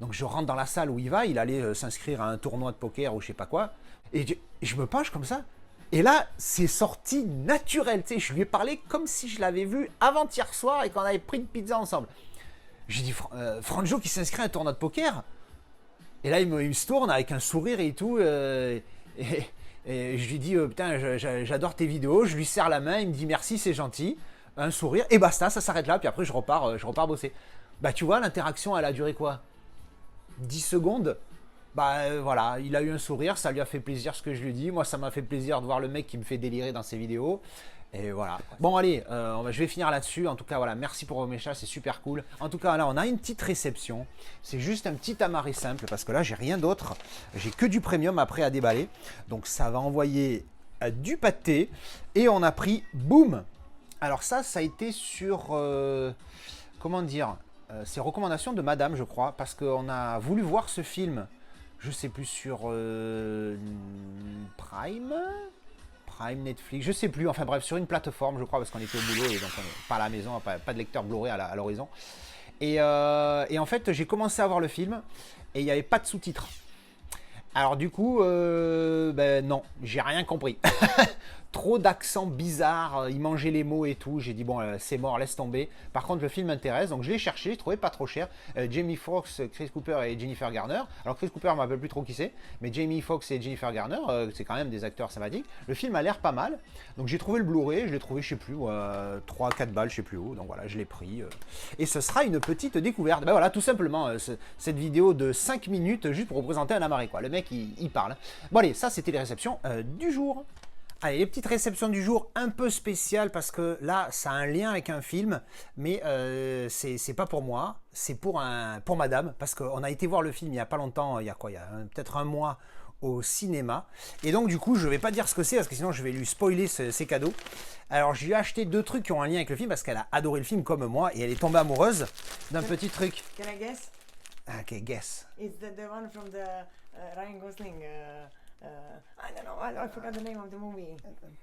Donc je rentre dans la salle où il va. Il allait s'inscrire à un tournoi de poker ou je sais pas quoi. Et je me penche comme ça. Et là, c'est sorti naturel. Tu sais, je lui ai parlé comme si je l'avais vu avant-hier soir et qu'on avait pris une pizza ensemble. J'ai dit Franjo qui s'inscrit à un tournoi de poker. Et là, il se tourne avec un sourire et tout. Et je lui dis, putain, j'adore tes vidéos. Je lui serre la main, il me dit merci, c'est gentil. Un sourire, et basta, ça s'arrête là. Puis après, je repars bosser. Bah, tu vois, l'interaction, elle a duré quoi 10 secondes. Voilà, il a eu un sourire, ça lui a fait plaisir ce que je lui dis. Moi, ça m'a fait plaisir de voir le mec qui me fait délirer dans ses vidéos. Et voilà. Bon allez, je vais finir là-dessus. En tout cas, voilà, merci pour vos messages, c'est super cool. En tout cas, là, on a une petite réception. C'est juste un petit amarré simple parce que là, j'ai rien d'autre. J'ai que du premium après à déballer. Donc ça va envoyer du pâté. Et on a pris, boum. Alors ça a été sur, comment dire, c'est recommandation de madame, je crois, parce qu'on a voulu voir ce film, je sais plus, sur Prime, Netflix, je sais plus, enfin bref, sur une plateforme, je crois, parce qu'on était au boulot et donc on n'est pas à la maison, pas de lecteur Blu-ray à l'horizon. Et en fait, j'ai commencé à voir le film et il n'y avait pas de sous-titres. Alors du coup, non, j'ai rien compris. Trop d'accents bizarres, il mangeait les mots et tout. J'ai dit bon, c'est mort, laisse tomber. Par contre, le film m'intéresse, donc je l'ai cherché, je trouvais pas trop cher. Jamie Foxx, Chris Cooper et Jennifer Garner. Alors Chris Cooper, je ne me rappelle plus trop qui c'est, mais Jamie Foxx et Jennifer Garner, c'est quand même des acteurs sympathiques. Le film a l'air pas mal, donc j'ai trouvé le Blu-ray, je l'ai trouvé, je sais plus, 3-4 balles, je sais plus où. Donc voilà, je l'ai pris. Et ce sera une petite découverte. Ben voilà, tout simplement, cette vidéo de 5 minutes juste pour représenter un amarré, quoi. Le mec, il parle. Bon allez, ça c'était les réceptions du jour. Allez, les petites réceptions du jour un peu spéciales parce que là, ça a un lien avec un film, mais c'est pas pour moi, c'est pour madame, parce qu'on a été voir le film il y a pas longtemps, il y a peut-être un mois au cinéma, et donc du coup, je vais pas dire ce que c'est parce que sinon je vais lui spoiler ses cadeaux. Alors, je lui ai acheté 2 trucs qui ont un lien avec le film parce qu'elle a adoré le film comme moi et elle est tombée amoureuse d'un petit truc. Can I guess? Ok, guess. It's the one from the Ryan Gosling. I don't know. I forgot the name of the movie.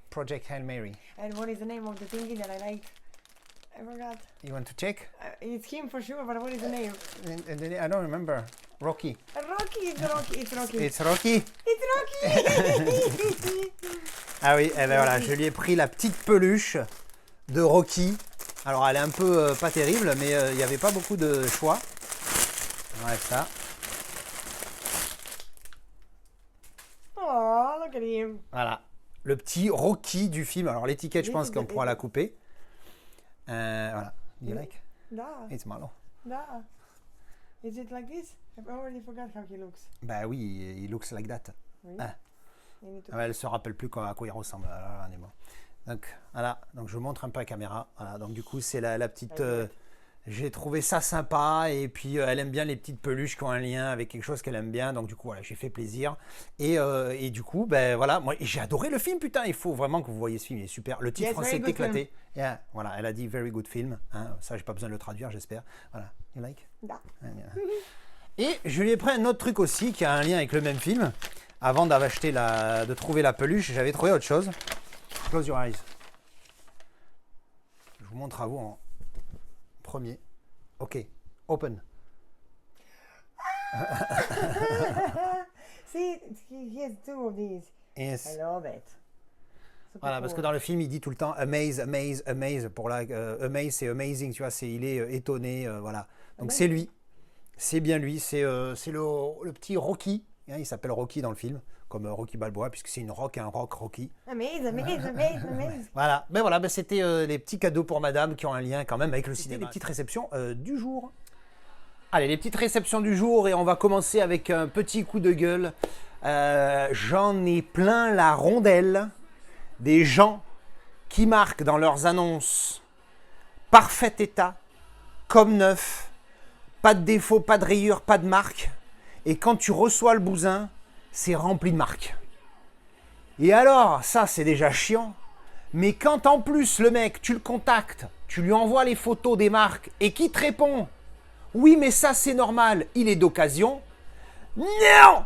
Project Hail Mary. And what is the name of the thingy that I liked? I forgot. You want to check? It's him for sure, but what is the name? I don't remember. Rocky. Rocky, it's Rocky, it's Rocky. It's Rocky. It's Rocky! Ah oui, eh ben voilà, je lui ai pris la petite peluche de Rocky. Alors elle est un peu pas terrible, mais il n'y avait pas beaucoup de choix. Ouais, ça. Oh, look at him. Voilà. Le petit Rocky du film. Alors l'étiquette, je pense qu'on pourra la couper. Voilà. You like? Da, It's Marlon. da. Is it like this? I've already forgot how he looks. Bah oui, il looks like that. Really? Ah. You need to... Ouais, elle se rappelle plus à quoi il ressemble. Alors, on est bon. Donc voilà, donc je vous montre un peu à la caméra. Voilà, donc du coup c'est la petite. J'ai trouvé ça sympa et puis elle aime bien les petites peluches qui ont un lien avec quelque chose qu'elle aime bien. Donc du coup voilà, j'ai fait plaisir et du coup ben voilà, moi j'ai adoré le film, putain. Il faut vraiment que vous voyez ce film, il est super. Le titre Yes, français est very good éclaté. Yeah, voilà, elle a dit very good film. Hein, ça j'ai pas besoin de le traduire, j'espère. Voilà, you like? Da. Et je lui ai pris un autre truc aussi qui a un lien avec le même film. Avant de trouver la peluche, j'avais trouvé autre chose. Close your eyes. Je vous montre à vous en premier. Ok, open. See, he has two of these. Yes. I love it. Super Voilà, parce que cool. dans le film, il dit tout le temps amaze, amaze, amaze. Pour la amaze, c'est amazing, tu vois, il est étonné, voilà. Donc c'est lui, c'est bien lui, c'est le petit Rocky. Hein, il s'appelle Rocky dans le film, comme Rocky Balboa, puisque c'est un rock Rocky. Amaze, amaze, amaze, amaze. Voilà, c'était les petits cadeaux pour madame qui ont un lien quand même avec le cinéma. Les petites réceptions du jour. Allez, les petites réceptions du jour et on va commencer avec un petit coup de gueule. J'en ai plein la rondelle des gens qui marquent dans leurs annonces parfait état, comme neuf, pas de défaut, pas de rayures, pas de marque. Et quand tu reçois le bousin, c'est rempli de marques. Et alors, ça c'est déjà chiant. Mais quand en plus le mec, tu le contactes, tu lui envoies les photos des marques et qu'il te répond « Oui, mais ça c'est normal, il est d'occasion. » Non,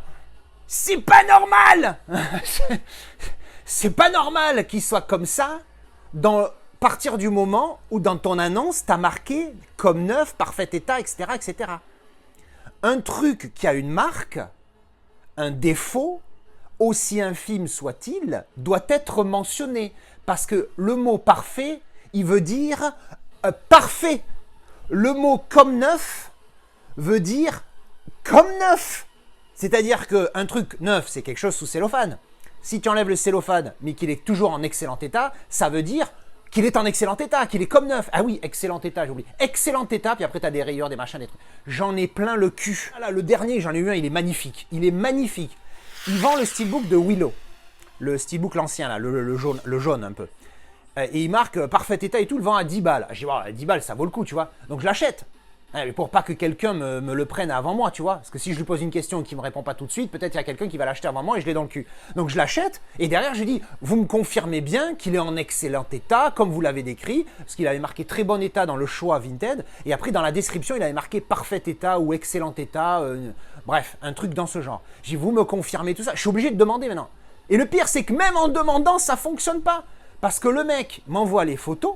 c'est pas normal. C'est pas normal qu'il soit comme ça à partir du moment où dans ton annonce, tu as marqué comme neuf, parfait état, etc., etc. Un truc qui a une marque, un défaut, aussi infime soit-il, doit être mentionné. Parce que le mot parfait, il veut dire parfait. Le mot comme neuf veut dire comme neuf. C'est-à-dire qu'un truc neuf, c'est quelque chose sous cellophane. Si tu enlèves le cellophane, mais qu'il est toujours en excellent état, ça veut dire qu'il est en excellent état, qu'il est comme neuf. Ah oui, excellent état, j'oublie. Excellent état, puis après tu as des rayures, des machins, des trucs. J'en ai plein le cul. Là, le dernier, j'en ai eu un, il est magnifique. Il est magnifique. Il vend le steelbook de Willow. Le steelbook l'ancien, là, le jaune un peu. Et il marque parfait état et tout, le vend à 10 balles. Je dis, bon, 10 balles, ça vaut le coup, tu vois. Donc je l'achète. Mais pour pas que quelqu'un me le prenne avant moi, tu vois. Parce que si je lui pose une question et qu'il me répond pas tout de suite, peut-être il y a quelqu'un qui va l'acheter avant moi et je l'ai dans le cul. Donc je l'achète et derrière je dis, vous me confirmez bien qu'il est en excellent état, comme vous l'avez décrit, parce qu'il avait marqué très bon état dans le choix Vinted. Et après dans la description, il avait marqué parfait état ou excellent état. Bref, un truc dans ce genre. Je dis, vous me confirmez tout ça. Je suis obligé de demander maintenant. Et le pire, c'est que même en demandant, ça fonctionne pas. Parce que le mec m'envoie les photos.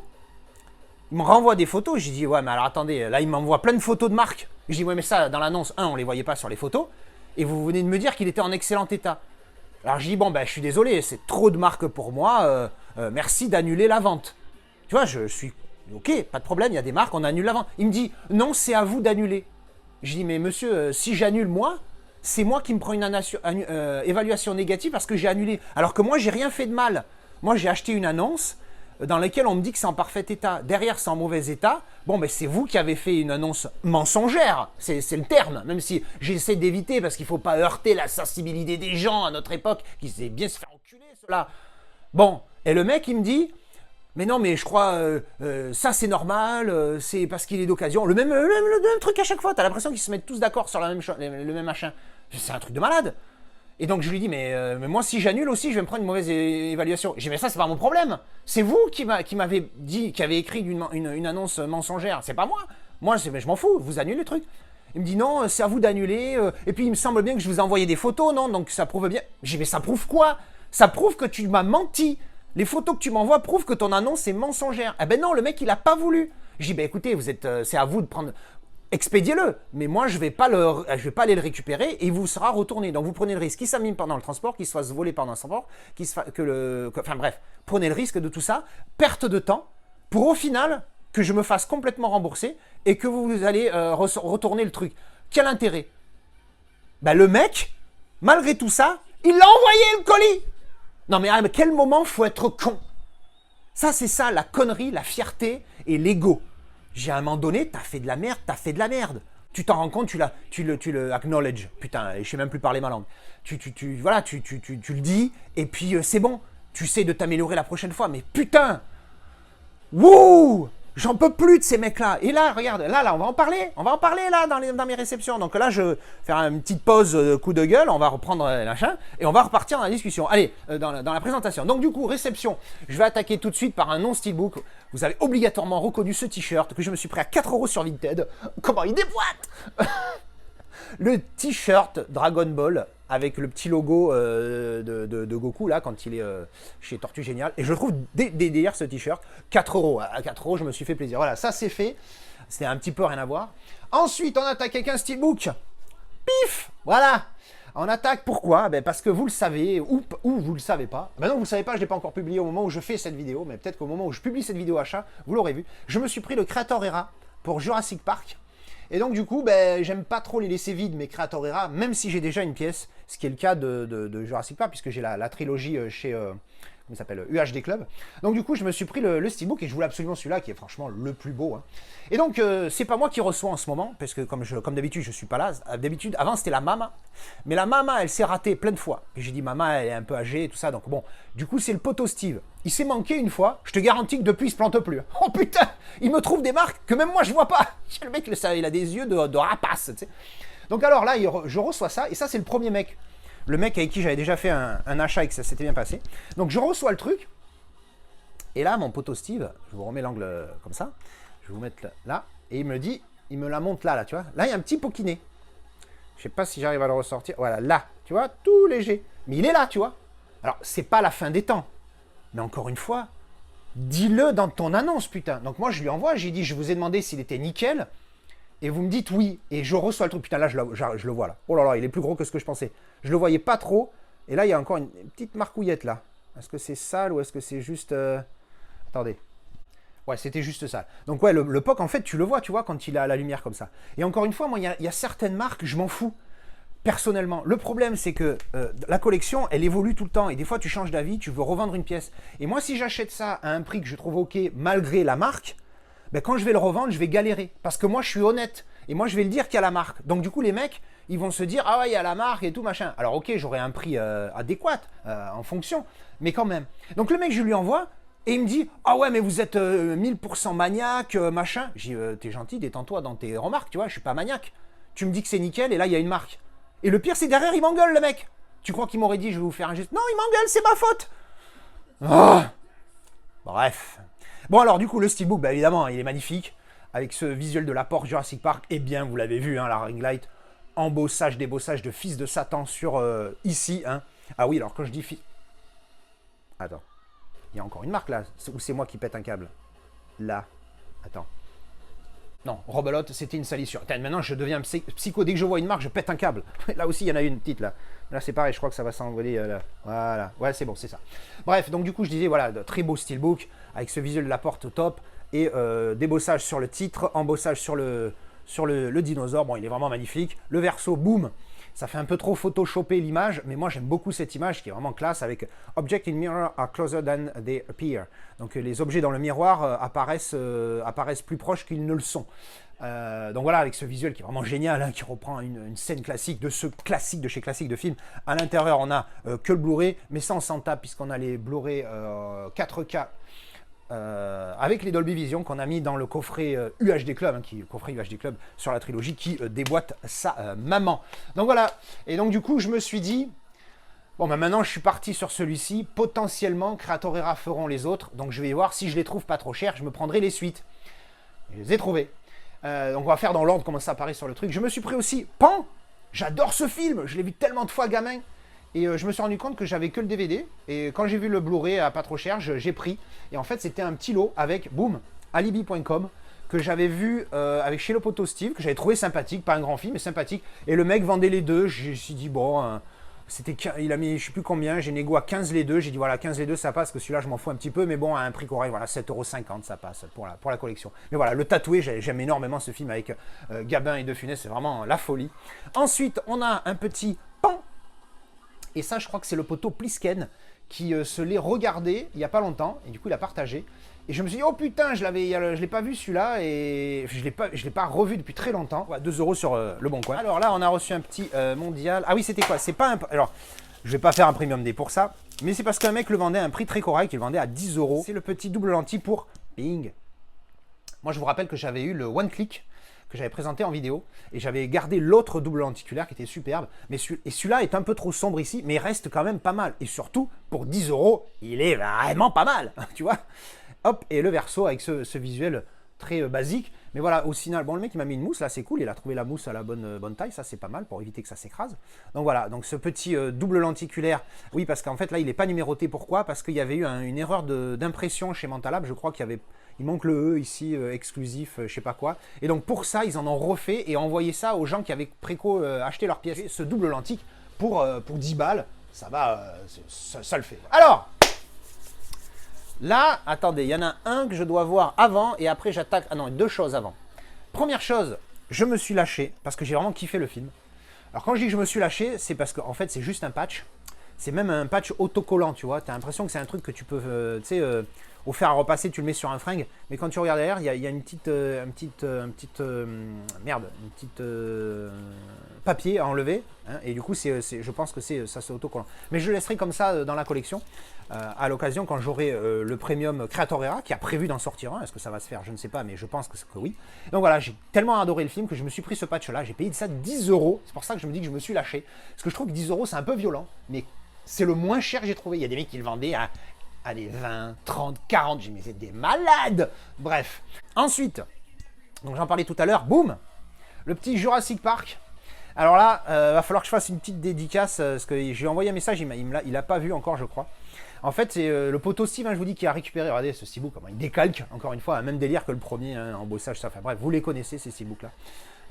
Il me renvoie des photos, j'ai dit ouais mais alors attendez, là il m'envoie plein de photos de marques. Je dis ouais mais ça dans l'annonce, on les voyait pas sur les photos, et vous venez de me dire qu'il était en excellent état. Alors je dis bon ben je suis désolé, c'est trop de marques pour moi, merci d'annuler la vente. Tu vois, je suis ok, pas de problème, il y a des marques, on annule la vente. Il me dit non c'est à vous d'annuler. Je dis mais monsieur, si j'annule moi, c'est moi qui me prends une évaluation négative parce que j'ai annulé. Alors que moi j'ai rien fait de mal. Moi j'ai acheté une annonce dans lequel on me dit que c'est en parfait état. Derrière, c'est en mauvais état. Bon, ben c'est vous qui avez fait une annonce mensongère. C'est le terme, même si j'essaie d'éviter parce qu'il ne faut pas heurter la sensibilité des gens à notre époque qui sait bien se faire enculer, cela. Bon, et le mec, il me dit, mais non, mais je crois, ça c'est normal, c'est parce qu'il est d'occasion. Le même truc à chaque fois. Tu as l'impression qu'ils se mettent tous d'accord sur la même le même machin. C'est un truc de malade. Et donc je lui dis, mais moi si j'annule aussi, je vais me prendre une mauvaise évaluation. J'ai dit, mais ça c'est pas mon problème. C'est vous qui m'avez dit, qui avez écrit une annonce mensongère. C'est pas moi. Moi je m'en fous, vous annulez le truc. Il me dit non, c'est à vous d'annuler. Et puis il me semble bien que je vous ai envoyé des photos, non? Donc ça prouve bien. J'ai dit, mais ça prouve quoi? Ça prouve que tu m'as menti. Les photos que tu m'envoies prouvent que ton annonce est mensongère. Eh ben non, le mec il a pas voulu. Je dis, bah écoutez, c'est à vous de prendre, expédiez-le, mais moi je vais pas aller le récupérer et il vous sera retourné. Donc vous prenez le risque qu'il s'abîme pendant le transport, qu'il se fasse voler pendant le transport, enfin bref, prenez le risque de tout ça, perte de temps, pour au final que je me fasse complètement rembourser et que vous allez retourner le truc. Quel intérêt? Bah le mec, malgré tout ça, il l'a envoyé le colis. Non mais à quel moment faut être con? Ça c'est ça, la connerie, la fierté et l'ego. J'ai à un moment donné, t'as fait de la merde, Tu t'en rends compte, tu le acknowledge. Putain, je sais même plus parler ma langue. Voilà, tu le dis, et puis c'est bon. Tu sais de t'améliorer la prochaine fois, mais putain! Wouh! J'en peux plus de ces mecs-là. Et là, regarde, là, on va en parler. On va en parler, là, dans mes réceptions. Donc là, je vais faire une petite pause coup de gueule. On va reprendre l'achat et on va repartir dans la discussion. Allez, dans la présentation. Donc du coup, réception. Je vais attaquer tout de suite par un non-steelbook. Vous avez obligatoirement reconnu ce t-shirt que je me suis pris à 4 € sur Vinted. Comment il déboîte! Le t-shirt Dragon Ball avec le petit logo de Goku là quand il est chez Tortue Géniale. Et je le trouve délire ce t-shirt. 4 €. À 4 €, je me suis fait plaisir. Voilà, ça c'est fait. C'était un petit peu rien à voir. Ensuite, on attaque avec un steelbook. Pif! Voilà. On attaque, pourquoi? Ben parce que vous le savez, ou vous le savez pas. Ben non, vous le savez pas, je ne l'ai pas encore publié au moment où je fais cette vidéo, mais peut-être qu'au moment où je publie cette vidéo achat, vous l'aurez vu. Je me suis pris le Creator Era pour Jurassic Park. Et donc du coup, ben, j'aime pas trop les laisser vides, mes Creator Era, même si j'ai déjà une pièce, ce qui est le cas de Jurassic Park, puisque j'ai la trilogie chez comment ça s'appelle, UHD Club. Donc du coup, je me suis pris le steelbook et je voulais absolument celui-là, qui est franchement le plus beau. Hein. Et donc, c'est pas moi qui reçois en ce moment, parce que comme d'habitude, je suis pas là. D'habitude, avant, c'était la Mama. Mais la Mama, elle s'est ratée plein de fois. Et j'ai dit, Mama, elle est un peu âgée et tout ça. Donc bon, du coup, c'est le poteau Steve. Il s'est manqué une fois. Je te garantis que depuis, il se plante plus. Oh putain, il me trouve des marques que même moi, je vois pas. Le mec, il a des yeux de rapace, tu sais. Donc alors là, je reçois ça. Et ça, c'est le premier mec. Le mec avec qui j'avais déjà fait un achat et que ça s'était bien passé. Donc je reçois le truc. Et là, mon poteau Steve, je vous remets l'angle comme ça. Je vais vous mettre là. Et il me la monte là, tu vois. Là, il y a un petit poquiné. Je sais pas si j'arrive à le ressortir. Voilà, là, tu vois, tout léger. Mais il est là, tu vois. Alors, c'est pas la fin des temps. Mais encore une fois, dis-le dans ton annonce, putain. Donc moi, je lui envoie. J'ai dit, je vous ai demandé s'il était nickel. Et vous me dites oui. Et je reçois le truc. Putain, là, je le vois, là. Oh là là, il est plus gros que ce que je pensais. Je le voyais pas trop. Et là, il y a encore une petite marcouillette, là. Est-ce que c'est sale ou est-ce que c'est juste... Attendez. Ouais, c'était juste ça. Donc ouais, le POC, en fait, tu le vois, tu vois, quand il a la lumière comme ça. Et encore une fois, moi, il y a certaines marques, je m'en fous. Personnellement. Le problème, c'est que la collection, elle évolue tout le temps. Et des fois, tu changes d'avis, tu veux revendre une pièce. Et moi, si j'achète ça à un prix que je trouve OK, malgré la marque, ben, quand je vais le revendre, je vais galérer. Parce que moi, je suis honnête. Et moi, je vais le dire qu'il y a la marque. Donc du coup, les mecs, ils vont se dire, ah ouais, il y a la marque et tout, machin. Alors ok, j'aurai un prix adéquat en fonction. Mais quand même. Donc le mec, je lui envoie. Et il me dit, ah ouais, mais vous êtes 1000% maniaque, machin. J'ai dit, t'es gentil, détends-toi dans tes remarques, tu vois, je suis pas maniaque. Tu me dis que c'est nickel, et là, il y a une marque. Et le pire, c'est derrière, il m'engueule, le mec. Tu crois qu'il m'aurait dit, je vais vous faire un geste? Non, il m'engueule, c'est ma faute. Oh. Bref. Bon, alors, du coup, le steelbook, bah, évidemment, il est magnifique. Avec ce visuel de la porte Jurassic Park. Eh bien, vous l'avez vu, hein, la ring light. Embossage, débossage de fils de Satan sur ici. Hein. Ah oui, alors, quand je dis fils... Attends. Il y a encore une marque là, ou c'est moi qui pète un câble? Là. Attends. Non, Robelote, c'était une salissure. Attends, maintenant je deviens psycho. Dès que je vois une marque, je pète un câble. Là aussi, il y en a une petite là. Là, c'est pareil, je crois que ça va s'envoler là. Voilà. Ouais, c'est bon, c'est ça. Bref, donc du coup, je disais, voilà, de très beau steelbook, avec ce visuel de la porte au top, et débossage sur le titre, embossage sur le dinosaure. Bon, il est vraiment magnifique. Le verso, boum. Ça fait un peu trop photoshopper l'image, mais moi j'aime beaucoup cette image qui est vraiment classe avec Object in mirror are closer than they appear. Donc les objets dans le miroir apparaissent plus proches qu'ils ne le sont. Donc voilà, avec ce visuel qui est vraiment génial, hein, qui reprend une scène classique de ce classique de chez Classique de film. À l'intérieur, on n'a que le Blu-ray, mais ça on s'en tape puisqu'on a les Blu-ray 4K. Avec les Dolby Vision qu'on a mis dans le coffret UHD Club, hein, coffret UHD Club sur la trilogie qui déboîte sa maman. Donc voilà, et donc du coup je me suis dit, bon ben maintenant je suis parti sur celui-ci, potentiellement Creator Era feront les autres, donc je vais voir si je les trouve pas trop chers, je me prendrai les suites. Je les ai trouvés. Donc on va faire dans l'ordre comment ça apparaît sur le truc. Je me suis pris aussi Pan, j'adore ce film, je l'ai vu tellement de fois gamin. Et je me suis rendu compte que j'avais que le DVD. Et quand j'ai vu le Blu-ray à pas trop cher, j'ai pris. Et en fait, c'était un petit lot avec, boum, alibi.com, que j'avais vu avec chez le poteau Steve, que j'avais trouvé sympathique, pas un grand film, mais sympathique. Et le mec vendait les deux. Je me suis dit, bon, il a mis je sais plus combien, j'ai négo à 15 les deux. J'ai dit, voilà, 15 les deux, ça passe, parce que celui-là, je m'en fous un petit peu, mais bon, à un prix correct, voilà, 7,50 €, ça passe pour la collection. Mais voilà, le tatoué, j'aime énormément ce film avec Gabin et De Funès, c'est vraiment la folie. Ensuite, on a un petit pan. Et ça, je crois que c'est le poteau Plisken qui se l'est regardé il n'y a pas longtemps, et du coup, il a partagé. Et je me suis dit, oh putain, je l'ai pas vu celui-là, et je l'ai pas revu depuis très longtemps. Ouais, 2 € sur le Bon Coin. Alors là, on a reçu un petit mondial. Ah oui, c'était quoi? C'est pas un... Alors, je vais pas faire un premium day pour ça, mais c'est parce qu'un mec le vendait à un prix très correct, il le vendait à 10 €. C'est le petit double lentille pour Bing. Moi, je vous rappelle que j'avais eu le One Click, que j'avais présenté en vidéo, et j'avais gardé l'autre double lenticulaire qui était superbe, mais celui-là est un peu trop sombre ici, mais il reste quand même pas mal, et surtout, pour 10 €, il est vraiment pas mal, tu vois. Hop, et le verso avec ce visuel très basique, mais voilà, au final, bon, le mec il m'a mis une mousse, là c'est cool, il a trouvé la mousse à la bonne taille, ça c'est pas mal pour éviter que ça s'écrase. Donc voilà, donc ce petit double lenticulaire, oui, parce qu'en fait là il n'est pas numéroté, pourquoi? Parce qu'il y avait eu une erreur d'impression chez Mentalab, je crois il manque le E ici, exclusif, je sais pas quoi. Et donc pour ça, ils en ont refait et envoyé ça aux gens qui avaient préco acheté leur pièce. Ce double lentille pour 10 balles, ça va, ça le fait. Alors, là, attendez, il y en a un que je dois voir avant et après j'attaque. Ah non, 2 choses avant. Première chose, je me suis lâché parce que j'ai vraiment kiffé le film. Alors quand je dis que je me suis lâché, c'est parce qu'en fait c'est juste un patch. C'est même un patch autocollant, tu vois. Tu as l'impression que c'est un truc que tu peux, tu sais, au fer à repasser, tu le mets sur un fringue. Mais quand tu regardes derrière, il y a une petite, papier à enlever. Hein, et du coup, je pense que ça c'est autocollant. Mais je le laisserai comme ça dans la collection. À l'occasion, quand j'aurai le premium Creator Era, qui a prévu d'en sortir un. Est-ce que ça va se faire? Je ne sais pas, mais je pense que oui. Donc voilà, j'ai tellement adoré le film que je me suis pris ce patch-là. J'ai payé ça 10 €. C'est pour ça que je me dis que je me suis lâché. Parce que je trouve que 10 € c'est un peu violent. Mais c'est le moins cher que j'ai trouvé. Il y a des mecs qui le vendaient à des 20, 30, 40. J'ai dit, mais c'est des malades. Bref. Ensuite, donc j'en parlais tout à l'heure, boum, le petit Jurassic Park. Alors là, va falloir que je fasse une petite dédicace, parce que j'ai envoyé un message, il l'a pas vu encore, je crois. En fait, c'est le poteau Steve, hein, je vous dis, qui a récupéré, regardez ce steelbook, comment il décalque, encore une fois, un même délire que le premier, hein, embossage, ça, enfin bref, vous les connaissez, ces steelbooks-là.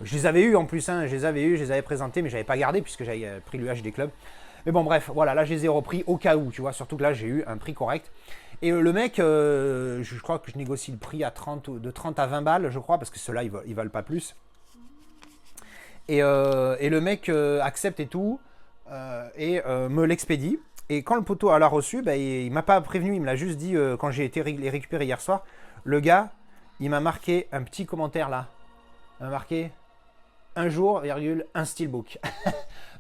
Je les avais eus en plus, hein, je les avais présentés, mais je n'avais pas gardé, puisque j'avais pris le HD Club. Mais bon, bref, voilà, là, je les ai repris au cas où, tu vois, surtout que là, j'ai eu un prix correct. Et le mec, je crois que je négocie le prix à de 30 à 20 balles, je crois, parce que ceux-là, ils valent pas plus. Et le mec accepte et tout, et me l'expédie. Et quand le poteau l'a reçu, bah, il m'a pas prévenu, il me l'a juste dit quand j'ai été les récupérer hier soir. Le gars, il m'a marqué un petit commentaire là. Il m'a marqué un jour, virgule, un steelbook.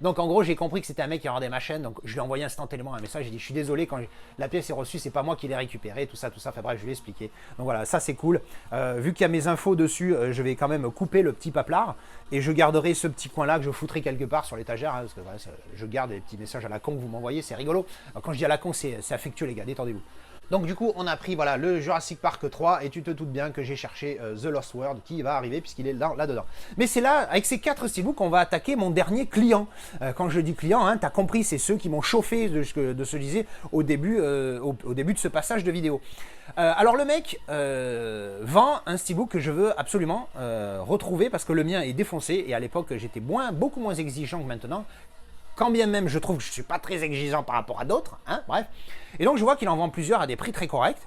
Donc en gros, j'ai compris que c'était un mec qui regardait ma chaîne, donc je lui ai envoyé instantanément un message, j'ai dit je suis désolé, quand la pièce est reçue, c'est pas moi qui l'ai récupérée, tout ça, enfin bref, je lui ai expliqué. Donc voilà, ça c'est cool. Vu qu'il y a mes infos dessus, je vais quand même couper le petit paplard, et je garderai ce petit coin-là que je foutrai quelque part sur l'étagère, hein, parce que voilà, je garde les petits messages à la con que vous m'envoyez, c'est rigolo. Alors, quand je dis à la con, c'est affectueux les gars, détendez-vous. Donc du coup, on a pris voilà, le Jurassic Park 3 et tu te doutes bien que j'ai cherché The Lost World qui va arriver puisqu'il est là-dedans. Mais c'est là, avec ces 4 steelbooks, qu'on va attaquer mon dernier client. Quand je dis client, hein, tu as compris, c'est ceux qui m'ont chauffé de ce que je disais au début de ce passage de vidéo. Alors le mec vend un steelbook que je veux absolument retrouver parce que le mien est défoncé et à l'époque j'étais beaucoup moins exigeant que maintenant. Quand bien même je trouve que je ne suis pas très exigeant par rapport à d'autres, hein, bref. Et donc je vois qu'il en vend plusieurs à des prix très corrects.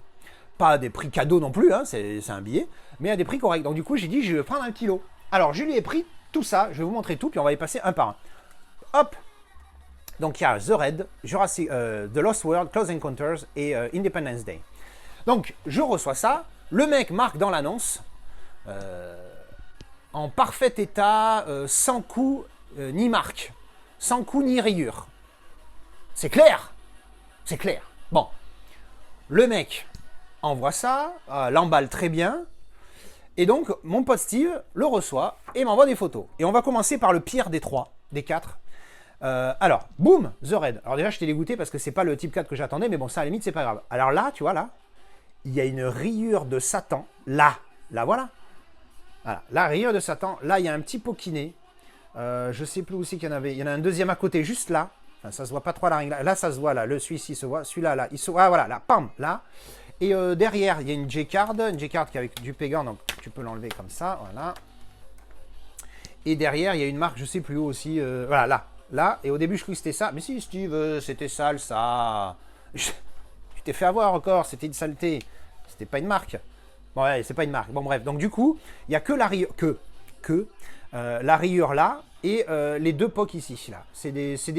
Pas à des prix cadeaux non plus, hein, c'est un billet, mais à des prix corrects. Donc du coup j'ai dit je vais prendre un kilo. Alors je lui ai pris tout ça, je vais vous montrer tout, puis on va y passer un par un. Hop. Donc il y a The Raid, Jurassic, The Lost World, Close Encounters et Independence Day. Donc je reçois ça, le mec marque dans l'annonce, en parfait état, sans coup ni marque. Sans coup ni rayure. C'est clair. C'est clair. Bon. Le mec envoie ça, l'emballe très bien. Et donc, mon pote Steve le reçoit et m'envoie des photos. Et on va commencer par le pire des 4. Alors, boum, The Raid. Alors déjà, j'étais dégoûté parce que c'est pas le type 4 que j'attendais, mais bon, ça, à la limite, c'est pas grave. Alors là, tu vois, là, il y a une rayure de Satan. Là, voilà. Voilà, la rayure de Satan. Là, il y a un petit poquiné. Je sais plus où c'est qu'il y en avait. Il y en a un deuxième à côté, juste là. Enfin, ça se voit pas trop à la règle. Là, ça se voit, là. Celui-ci se voit. Celui-là, là. Il se voit, voilà, là. Pam, là. Et derrière, il y a une J-card qui est avec du pégant, donc tu peux l'enlever comme ça, voilà. Et derrière, il y a une marque, je sais plus où aussi, voilà, là. Et au début, je croyais que c'était ça. Mais si, Steve, c'était sale, ça. Tu t'es fait avoir encore, c'était une saleté. C'était pas une marque. Bon, ouais, c'est pas une marque. Bon, bref. Donc, du coup, il n'y a que la rayure, la rayure là et les deux pocs ici. Là.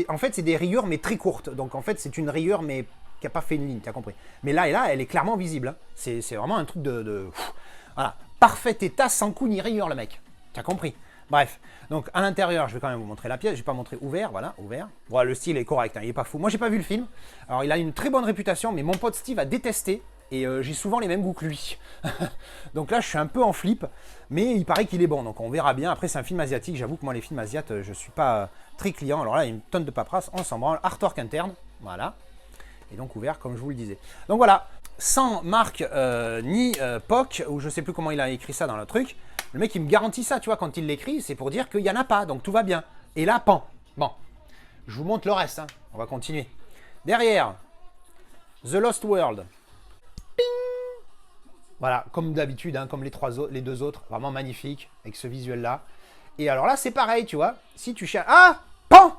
En fait, c'est des rayures, mais très courtes. Donc, en fait, c'est une rayure, mais qui n'a pas fait une ligne, tu as compris. Mais là et là, elle est clairement visible. Hein. C'est vraiment un truc de voilà. Parfait état, sans coup ni rayure, le mec. Tu as compris. Bref. Donc, à l'intérieur, je vais quand même vous montrer la pièce. Je vais pas montrer ouvert, voilà, ouvert. Voilà, le style est correct, hein, il est pas fou. Moi, j'ai pas vu le film. Alors, il a une très bonne réputation, mais mon pote Steve a détesté. Et j'ai souvent les mêmes goûts que lui. Donc là, je suis un peu en flip. Mais il paraît qu'il est bon. Donc on verra bien. Après, c'est un film asiatique. J'avoue que moi, les films asiates, je ne suis pas très client. Alors là, il y a une tonne de paperasse. On s'en branle. Artwork interne. Voilà. Et donc ouvert, comme je vous le disais. Donc voilà. Sans marque ni POC, ou je ne sais plus comment il a écrit ça dans le truc. Le mec, il me garantit ça. Tu vois, quand il l'écrit, c'est pour dire qu'il n'y en a pas. Donc tout va bien. Et là, pan. Bon. Je vous montre le reste. Hein. On va continuer. Derrière, The Lost World. Voilà, comme d'habitude, hein, comme les deux autres, vraiment magnifique, avec ce visuel-là. Et alors là, c'est pareil, tu vois. Si tu cherches... Ah, pan.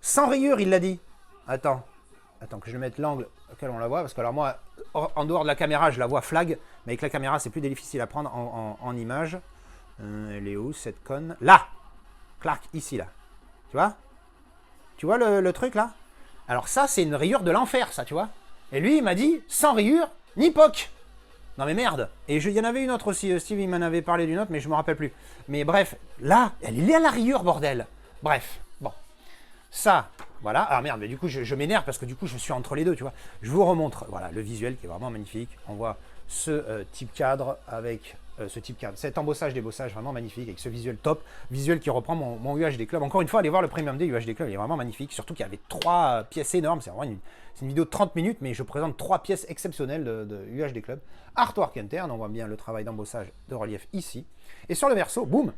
Sans rayure, il l'a dit. Attends que je mette l'angle auquel on la voit, parce que alors moi, en dehors de la caméra, je la vois flag, mais avec la caméra, c'est plus difficile à prendre en image. Elle est où, cette conne? Là. Clark, ici, là. Tu vois le truc, là? Alors ça, c'est une rayure de l'enfer, ça, tu vois. Et lui, il m'a dit, sans rayure, ni POC. Non mais merde. Et il y en avait une autre aussi. Steve, il m'en avait parlé d'une autre, mais je me rappelle plus. Mais bref, là, elle est à la rayure, bordel. Bref, bon. Ça, voilà. Ah merde, mais du coup, je m'énerve parce que du coup, je suis entre les deux, tu vois. Je vous remontre, voilà, le visuel qui est vraiment magnifique. On voit ce type cadre avec cet débossage vraiment magnifique avec ce visuel top. Visuel qui reprend mon UHD Club. Encore une fois, allez voir le Premium Day UHD Club, il est vraiment magnifique. Surtout qu'il y avait 3 pièces énormes. C'est vraiment une vidéo de 30 minutes, mais je présente 3 pièces exceptionnelles de UHD Club. Artwork interne, on voit bien le travail d'embossage de relief ici. Et sur le verso, boum,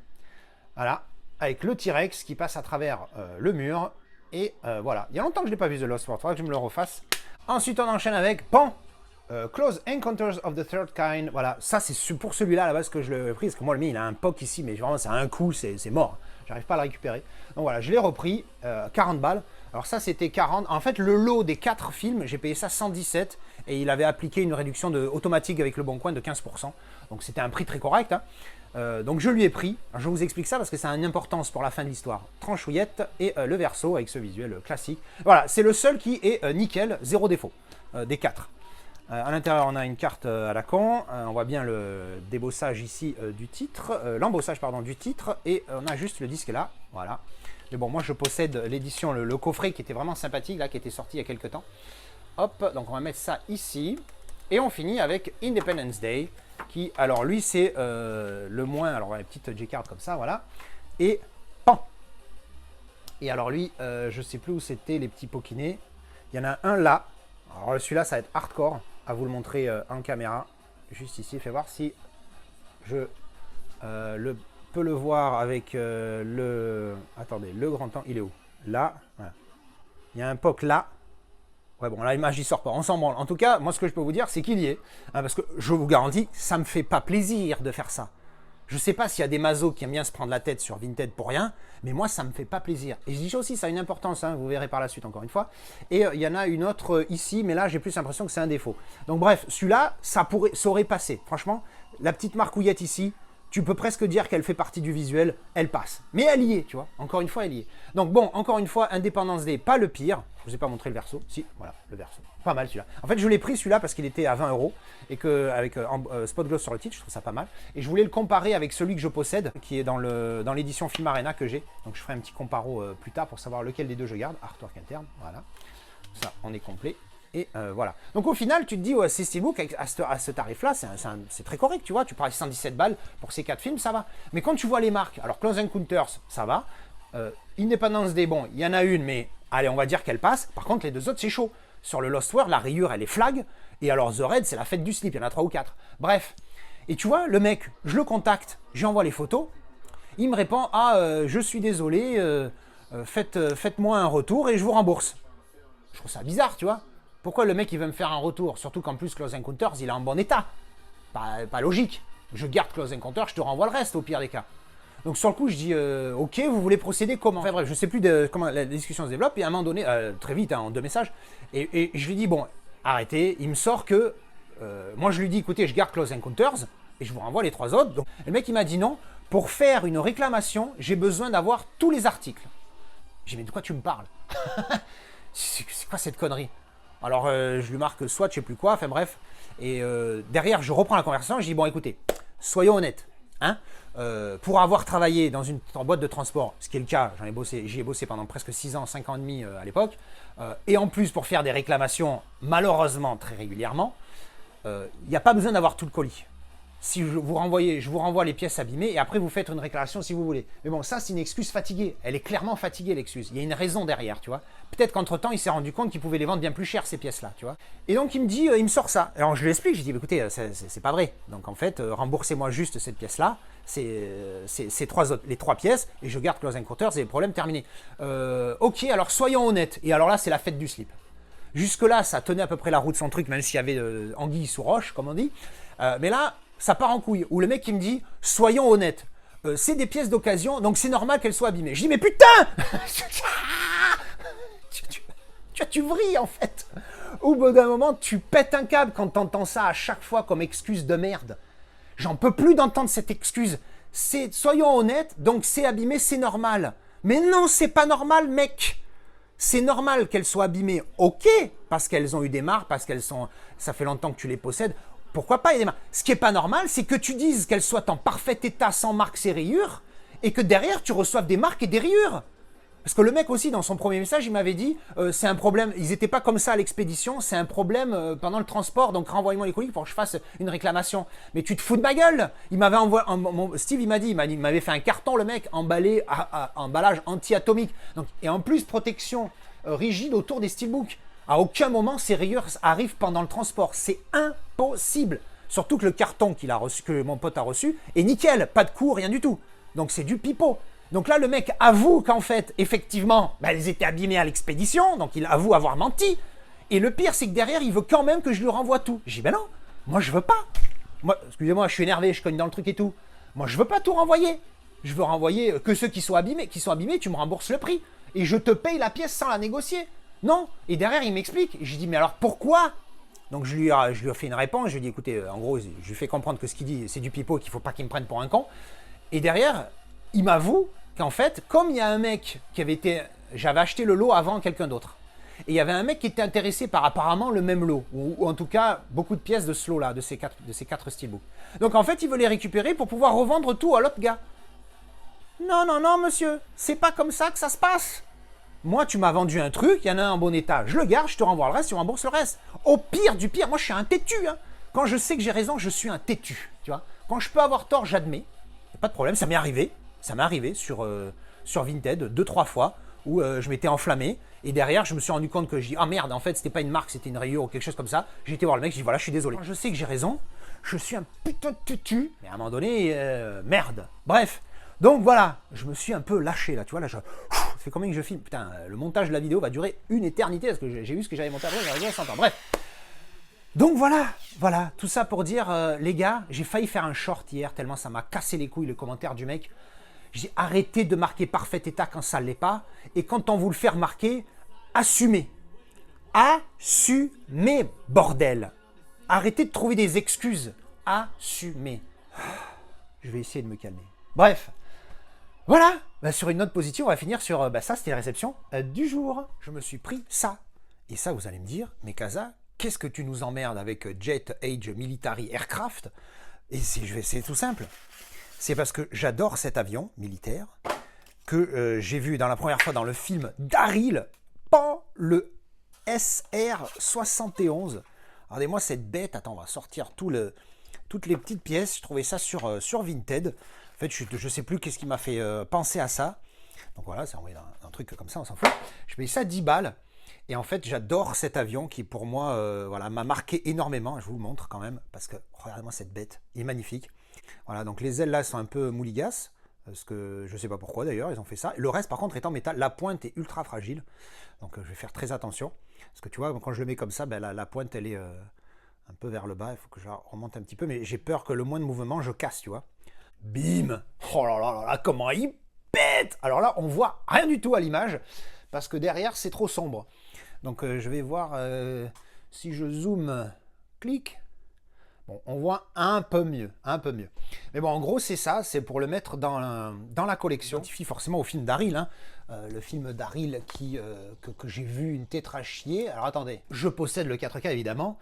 voilà, avec le T-Rex qui passe à travers le mur. Et voilà, il y a longtemps que je n'ai pas vu The Lost World, il faudra que je me le refasse. Ensuite, on enchaîne avec Pan, Close Encounters of the Third Kind. Voilà, ça c'est pour celui-là à la base que je l'ai pris, parce que moi le mien il a un POC ici, mais vraiment c'est un coup, c'est mort. J'arrive pas à le récupérer. Donc voilà, je l'ai repris, 40 balles. Alors ça c'était 40. En fait, le lot des 4 films, j'ai payé ça 117 et il avait appliqué une réduction automatique avec le Bon Coin de 15%. Donc c'était un prix très correct. Hein. Donc je lui ai pris. Alors, je vous explique ça parce que ça a une importance pour la fin de l'histoire. Tranchouillette et le verso avec ce visuel classique. Voilà, c'est le seul qui est nickel, zéro défaut des 4. À l'intérieur, on a une carte à la con. On voit bien le débossage ici du titre, l'embossage pardon du titre, et on a juste le disque là. Voilà. Mais bon, moi je possède l'édition, le coffret qui était vraiment sympathique là, qui était sorti il y a quelques temps. Hop, donc on va mettre ça ici, et on finit avec Independence Day, qui, alors lui c'est le moins, alors on a une petite J-card comme ça, voilà, et pan. Et alors lui, je sais plus où c'était les petits poquinés. Il y en a un là. Alors celui-là, ça va être hardcore. À vous le montrer en caméra. Juste ici, fais voir si je peux le voir avec le... Attendez, le grand temps, il est où? Là, voilà. Il y a un POC là. Ouais, bon, là, l'image, il sort pas. On s'en branle. En tout cas, moi, ce que je peux vous dire, c'est qu'il y est. Hein, parce que je vous garantis, ça me fait pas plaisir de faire ça. Je sais pas s'il y a des mazos qui aiment bien se prendre la tête sur Vinted pour rien, mais moi, ça me fait pas plaisir. Et je dis aussi, ça a une importance, hein, vous verrez par la suite encore une fois. Et il y en a une autre ici, mais là, j'ai plus l'impression que c'est un défaut. Donc bref, celui-là, ça aurait passé. Franchement, la petite marcouillette ici, tu peux presque dire qu'elle fait partie du visuel, elle passe. Mais elle y est, tu vois. Encore une fois, elle y est. Donc bon, encore une fois, Independence Day, pas le pire. Je vous ai pas montré le verso. Si, voilà, le verso. Pas mal celui-là. En fait, je l'ai pris celui-là parce qu'il était à 20 € et qu'avec spot gloss sur le titre, je trouve ça pas mal. Et je voulais le comparer avec celui que je possède, qui est dans l'édition Film Arena que j'ai. Donc je ferai un petit comparo plus tard pour savoir lequel des deux je garde. Artwork interne, voilà. Ça, on est complet. Et voilà. Donc au final, tu te dis, ouais, c'est Steelbook à ce tarif-là, c'est très correct, tu vois. Tu parles 117 balles pour ces 4 films, ça va. Mais quand tu vois les marques, alors Close Encounters, ça va. Independence Day, bon, il y en a une, mais allez, on va dire qu'elle passe. Par contre, les deux autres, c'est chaud. Sur le Lost World, la rayure, elle est flag. Et alors The Red, c'est la fête du slip, il y en a 3 ou 4. Bref. Et tu vois, le mec, je le contacte, j'envoie les photos. Il me répond, je suis désolé, faites-moi un retour et je vous rembourse. Je trouve ça bizarre, tu vois. Pourquoi le mec il veut me faire un retour? Surtout qu'en plus Close Encounters il est en bon état. Pas logique. Je garde Close Encounters, je te renvoie le reste au pire des cas. Donc sur le coup je dis ok, vous voulez procéder comment? Enfin bref, je sais plus comment la discussion se développe et à un moment donné, très vite en 2 messages, et je lui dis bon, arrêtez, il me sort que moi je lui dis écoutez, je garde Close Encounters et je vous renvoie les 3 autres. Donc, le mec il m'a dit non, pour faire une réclamation, j'ai besoin d'avoir tous les articles. J'ai dit mais de quoi tu me parles? C'est quoi cette connerie? Alors je lui marque soit je sais plus quoi, enfin bref. Et derrière je reprends la conversation, je dis bon écoutez, soyons honnêtes. Hein, pour avoir travaillé dans une boîte de transport, ce qui est le cas, j'y ai bossé pendant presque 6 ans, 5 ans et demi à l'époque, et en plus pour faire des réclamations malheureusement très régulièrement, il n'y a pas besoin d'avoir tout le colis. Si je vous renvoie les pièces abîmées et après vous faites une réclamation si vous voulez. Mais bon, ça c'est une excuse fatiguée. Elle est clairement fatiguée l'excuse. Il y a une raison derrière, tu vois. Peut-être qu'entre temps il s'est rendu compte qu'il pouvait les vendre bien plus cher ces pièces-là, tu vois. Et donc il me dit, il me sort ça. Alors je lui explique, je dis, écoutez, c'est pas vrai. Donc en fait, remboursez-moi juste cette pièce-là. C'est les 3 pièces et je garde Close Encounters et le problème terminé. Ok, alors soyons honnêtes. Et alors là, c'est la fête du slip. Jusque-là, ça tenait à peu près la route son truc, même s'il y avait anguille sous roche, comme on dit. Mais là, ça part en couille. Où le mec qui me dit, soyons honnêtes, c'est des pièces d'occasion, donc c'est normal qu'elles soient abîmées. Je dis, mais putain tu vrilles en fait. Au bout d'un moment, tu pètes un câble quand t'entends ça à chaque fois comme excuse de merde. J'en peux plus d'entendre cette excuse. Soyons honnêtes, donc c'est abîmé, c'est normal. Mais non, c'est pas normal, mec. C'est normal qu'elles soient abîmées, ok, parce qu'elles ont eu des marques, parce ça fait longtemps que tu les possèdes. Pourquoi pas, il y a des marques. Ce qui n'est pas normal, c'est que tu dises qu'elles soient en parfait état sans marques et rayures, et que derrière, tu reçoives des marques et des rayures. Parce que le mec aussi, dans son premier message, il m'avait dit, c'est un problème, ils n'étaient pas comme ça à l'expédition, c'est un problème pendant le transport, donc renvoie-moi les colis pour que je fasse une réclamation. Mais tu te fous de ma gueule. Il m'avait envoyé, Steve, il m'avait fait un carton, le mec, emballé, emballage anti-atomique. Donc, et en plus, protection rigide autour des steelbooks. À aucun moment, ces rayures arrivent pendant le transport. C'est impossible. Surtout que le carton qu'il a reçu, que mon pote a reçu, est nickel. Pas de coup, rien du tout. Donc c'est du pipeau. Donc là, le mec avoue qu'en fait, effectivement, elles étaient abîmées à l'expédition. Donc il avoue avoir menti. Et le pire, c'est que derrière, il veut quand même que je lui renvoie tout. J'ai dit, ben non, moi je veux pas. Moi, excusez-moi, je suis énervé, je cogne dans le truc et tout. Moi, je veux pas tout renvoyer. Je veux renvoyer que ceux qui sont abîmés, tu me rembourses le prix. Et je te paye la pièce sans la négocier. Non. Et derrière, il m'explique. Je lui dis, mais alors pourquoi? Donc je lui ai fait une réponse. Je lui ai dit, écoutez, en gros, je lui fais comprendre que ce qu'il dit, c'est du pipeau, qu'il ne faut pas qu'il me prenne pour un con. Et derrière, il m'avoue qu'en fait, comme il y a un mec j'avais acheté le lot avant quelqu'un d'autre. Et il y avait un mec qui était intéressé par apparemment le même lot. Ou en tout cas, beaucoup de pièces de ce lot-là, de ces 4 steelbooks. Donc en fait, il veut les récupérer pour pouvoir revendre tout à l'autre gars. Non, non, non, monsieur. C'est pas comme ça que ça se passe. Moi, tu m'as vendu un truc, il y en a un en bon état, je le garde, je te renvoie le reste, tu rembourses le reste. Au pire du pire, moi je suis un têtu. Hein. Quand je sais que j'ai raison, je suis un têtu. Tu vois. Quand je peux avoir tort, j'admets. Pas de problème, ça m'est arrivé. Ça m'est arrivé sur Vinted 2-3 fois où je m'étais enflammé et derrière je me suis rendu compte que je dis ah merde, en fait c'était pas une marque, c'était une rayure ou quelque chose comme ça. J'ai été voir le mec, j'ai dit voilà, je suis désolé. Quand je sais que j'ai raison, je suis un putain de têtu. Mais à un moment donné, merde. Bref. Donc voilà, je me suis un peu lâché là, tu vois, là, ça fait combien que je filme? Putain, le montage de la vidéo va durer une éternité parce que j'ai vu ce que j'avais monté après, j'aurais dû 100 ans. Bref. Donc voilà, tout ça pour dire, les gars, j'ai failli faire un short hier tellement ça m'a cassé les couilles le commentaire du mec. J'ai arrêté de marquer parfait état quand ça ne l'est pas, et quand on vous le fait remarquer, assumez. Assumez, bordel. Arrêtez de trouver des excuses. Assumez. Je vais essayer de me calmer. Bref. Voilà, sur une note positive, on va finir sur ça, c'était la réception du jour. Je me suis pris ça. Et ça, vous allez me dire, mais Casa, qu'est-ce que tu nous emmerdes avec Jet Age Military Aircraft? Et c'est tout simple. C'est parce que j'adore cet avion militaire que j'ai vu dans la première fois dans le film Daryl, pas le SR-71. Regardez-moi cette bête. Attends, on va sortir toutes les petites pièces. Je trouvais ça sur Vinted. En fait, je ne sais plus qu'est-ce qui m'a fait penser à ça. Donc voilà, c'est envoyé dans un truc comme ça, on s'en fout. Je paye ça 10 balles. Et en fait, j'adore cet avion qui, pour moi, voilà, m'a marqué énormément. Je vous le montre quand même, parce que regardez-moi cette bête, il est magnifique. Voilà, donc les ailes là sont un peu mouligasses. Parce que je ne sais pas pourquoi d'ailleurs, ils ont fait ça. Le reste, par contre, est en métal. La pointe est ultra fragile. Donc, je vais faire très attention. Parce que tu vois, quand je le mets comme ça, ben, la pointe, elle est un peu vers le bas. Il faut que je la remonte un petit peu. Mais j'ai peur que le moins de mouvement, je casse, tu vois. Bim! Oh là là là là, comment il pète! Alors là, on voit rien du tout à l'image. Parce que derrière, c'est trop sombre. Donc, je vais voir si je zoome. Clic. Bon, on voit un peu mieux, un peu mieux. Mais bon, en gros, c'est ça, c'est pour le mettre dans la collection. Identifie forcément au film d'Harryl, hein. Le film d'Harryl que j'ai vu une tétrachier. Alors attendez, je possède le 4K évidemment.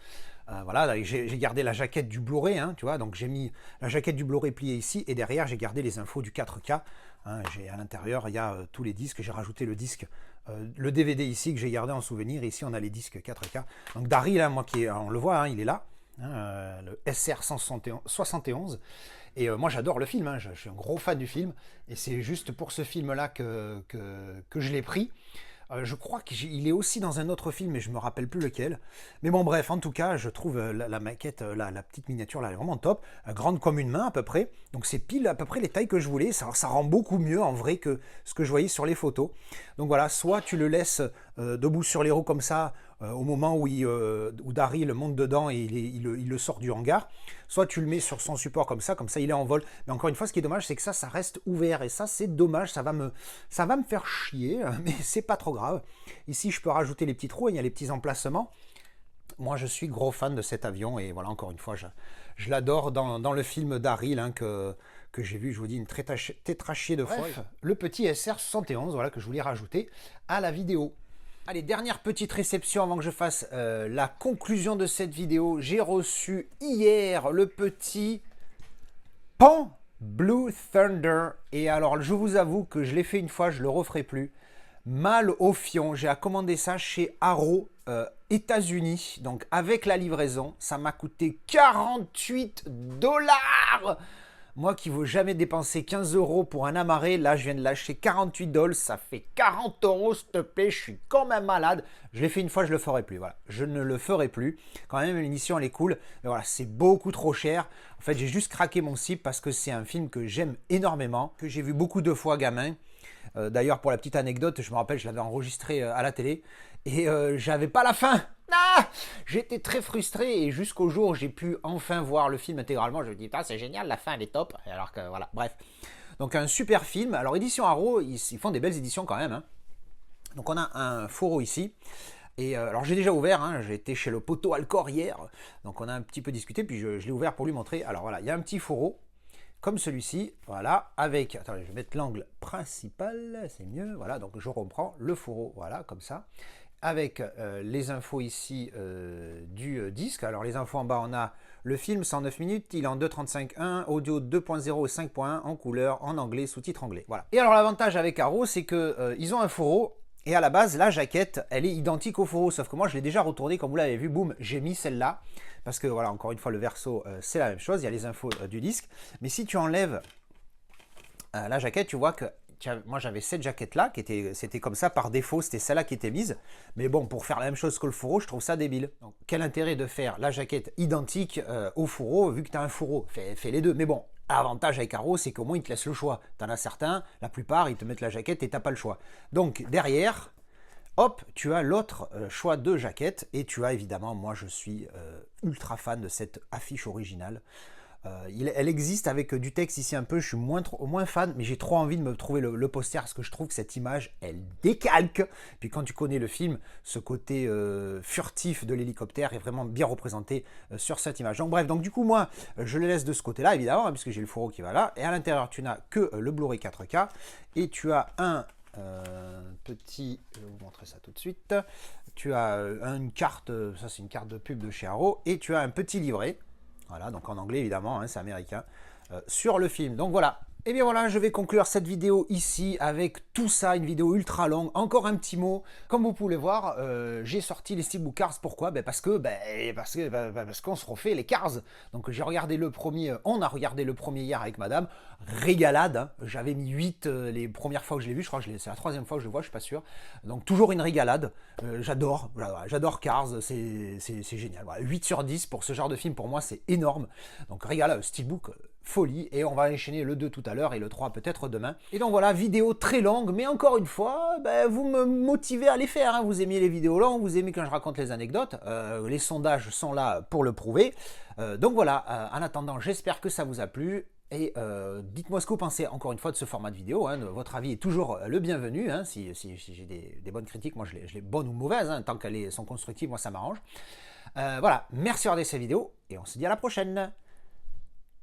Voilà, j'ai gardé la jaquette du Blu-ray, hein, tu vois, donc j'ai mis la jaquette du Blu-ray pliée ici, et derrière j'ai gardé les infos du 4K. Hein, à l'intérieur, il y a tous les disques, j'ai rajouté le disque, le DVD ici que j'ai gardé en souvenir. Ici, on a les disques 4K. Donc d'Harryl, hein, moi on le voit, hein, il est là. Le SR 171 et moi j'adore le film, hein, je suis un gros fan du film et c'est juste pour ce film là que je l'ai pris. Je crois qu'il est aussi dans un autre film mais je me rappelle plus lequel, mais bon bref, en tout cas je trouve la maquette, la petite miniature là elle est vraiment top, grande comme une main à peu près, donc c'est pile à peu près les tailles que je voulais, ça rend beaucoup mieux en vrai que ce que je voyais sur les photos. Donc voilà, soit tu le laisses debout sur les roues comme ça au moment où Darryl monte dedans et il le sort du hangar, soit tu le mets sur son support comme ça il est en vol. Mais encore une fois, ce qui est dommage, c'est que ça reste ouvert et ça c'est dommage, ça va me faire chier, mais c'est pas trop grave. Ici je peux rajouter les petits trous, il y a les petits emplacements. Moi je suis gros fan de cet avion et voilà, encore une fois je l'adore dans le film d'Harryl, hein, que j'ai vu, je vous dis, une tétrachier de fois. Le petit SR71, voilà, que je voulais rajouter à la vidéo. Allez, dernière petite réception avant que je fasse la conclusion de cette vidéo. J'ai reçu hier le petit Pan Blue Thunder. Et alors, je vous avoue que je l'ai fait une fois, je ne le referai plus. Mal au fion, j'ai commandé ça chez Arrow, États-Unis. Donc, avec la livraison, ça m'a coûté 48 $. Moi qui ne veux jamais dépenser 15 € pour un amarré, là je viens de lâcher 48 $, ça fait 40 € s'il te plaît, je suis quand même malade. Je l'ai fait une fois, je ne le ferai plus, voilà. Je ne le ferai plus. Quand même, l'émission elle est cool, mais voilà, c'est beaucoup trop cher. En fait, j'ai juste craqué mon cible parce que c'est un film que j'aime énormément, que j'ai vu beaucoup de fois gamin. D'ailleurs, pour la petite anecdote, je me rappelle, je l'avais enregistré à la télé et j'avais pas la fin. Ah, j'étais très frustré et jusqu'au jour où j'ai pu enfin voir le film intégralement, je me dis, ah, c'est génial, la fin elle est top. Alors que voilà, bref. Donc un super film. Alors édition Arrow, ils font des belles éditions quand même, hein. Donc on a un fourreau ici. Et alors j'ai déjà ouvert, hein, j'ai été chez le poteau Alcor hier, donc on a un petit peu discuté, puis je l'ai ouvert pour lui montrer. Alors voilà, il y a un petit fourreau, comme celui-ci, voilà, avec, attendez, je vais mettre l'angle principal, c'est mieux, voilà, donc je reprends le fourreau, voilà, comme ça, avec les infos ici du disque. Alors les infos en bas, on a le film 109 minutes, il est en 2.35.1, audio 2.0 et 5.1, en couleur, en anglais, sous-titre anglais, voilà. Et alors l'avantage avec Arrow, c'est que ils ont un fourreau, et à la base, la jaquette, elle est identique au fourreau, sauf que moi je l'ai déjà retourné, comme vous l'avez vu, boum, j'ai mis celle-là, parce que voilà, encore une fois, le verso, c'est la même chose, il y a les infos du disque, mais si tu enlèves la jaquette, tu vois que moi j'avais cette jaquette là, c'était comme ça par défaut, c'était celle-là qui était mise, mais bon, pour faire la même chose que le fourreau, je trouve ça débile. Donc quel intérêt de faire la jaquette identique au fourreau, vu que tu as un fourreau, fais les deux, mais bon. L'avantage avec Arrow, c'est qu'au moins ils te laissent le choix. Tu en as certains, la plupart, ils te mettent la jaquette et tu n'as pas le choix. Donc derrière, hop, tu as l'autre choix de jaquette et tu as évidemment, moi je suis ultra fan de cette affiche originale. Elle existe avec du texte ici un peu, je suis moins fan, mais j'ai trop envie de me trouver le poster parce que je trouve que cette image, elle décalque. Puis quand tu connais le film, ce côté furtif de l'hélicoptère est vraiment bien représenté sur cette image. Donc bref, donc du coup moi, je le laisse de ce côté-là évidemment, hein, puisque j'ai le fourreau qui va là. Et à l'intérieur, tu n'as que le Blu-ray 4K et tu as un petit, je vais vous montrer ça tout de suite. Tu as une carte, ça c'est une carte de pub de chez Arrow, et tu as un petit livret. Voilà, donc en anglais évidemment, hein, c'est américain, sur le film. Donc voilà. Et bien voilà, je vais conclure cette vidéo ici avec tout ça, une vidéo ultra longue. Encore un petit mot, comme vous pouvez le voir, j'ai sorti les Steelbook Cars. Pourquoi? Parce qu'on se refait les Cars. Donc j'ai regardé le premier, on a regardé le premier hier avec madame, régalade, hein. J'avais mis 8 les premières fois que je l'ai vu, je crois que c'est la 3e fois que je le vois, je suis pas sûr. Donc toujours une régalade, j'adore Cars, c'est génial. Voilà, 8 sur 10 pour ce genre de film, pour moi c'est énorme. Donc régalade, Steelbook, folie. Et on va enchaîner le 2 tout à l'heure et le 3 peut-être demain. Et donc voilà, vidéo très longue, mais encore une fois, ben, vous me motivez à les faire. Hein. Vous aimez les vidéos longues, vous aimez quand je raconte les anecdotes. Les sondages sont là pour le prouver. Donc voilà, en attendant, j'espère que ça vous a plu. Et dites-moi ce que vous pensez encore une fois de ce format de vidéo. Hein. Votre avis est toujours le bienvenu. Hein. Si j'ai des bonnes critiques, moi je les bonnes ou mauvaises. Hein. Tant qu'elles sont constructives, moi ça m'arrange. Voilà, merci d'avoir regardé cette vidéo et on se dit à la prochaine.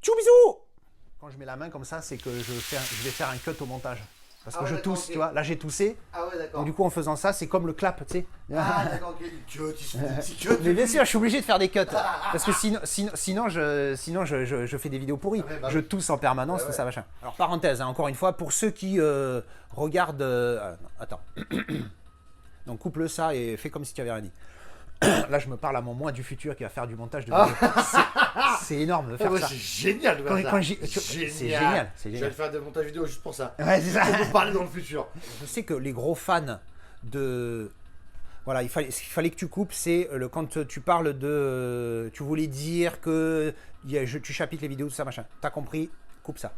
Tchou bisous. Quand je mets la main comme ça, c'est que je vais faire un cut au montage. Parce que je tousse, tu vois. Là j'ai toussé. Ah ouais, d'accord. Donc du coup en faisant ça, c'est comme le clap, tu sais. Ah d'accord, ok. Il se fait des petits cuts. Mais bien sûr, je suis obligé de faire des cuts. Parce que sinon je fais des vidéos pourries. Ouais, bah Je oui. tousse en permanence, Ouais, tout ça, machin. Alors, parenthèse, hein, encore une fois, pour ceux qui regardent... non, attends. Donc, coupe-le ça et fais comme si tu avais rien dit. Là, je me parle à mon moi du futur qui va faire du montage de vidéos. C'est énorme de faire Ouais, ça. c'est génial de faire ça. C'est génial, c'est Je vais génial. faire des montages vidéo juste pour ça. Ouais, c'est ça. Pour vous parler dans le futur. Je sais que les gros fans de... Voilà, ce qu'il fallait que tu coupes, c'est quand tu parles de... Tu voulais dire que tu chapitres les vidéos, tout ça, machin. T'as compris? Coupe ça.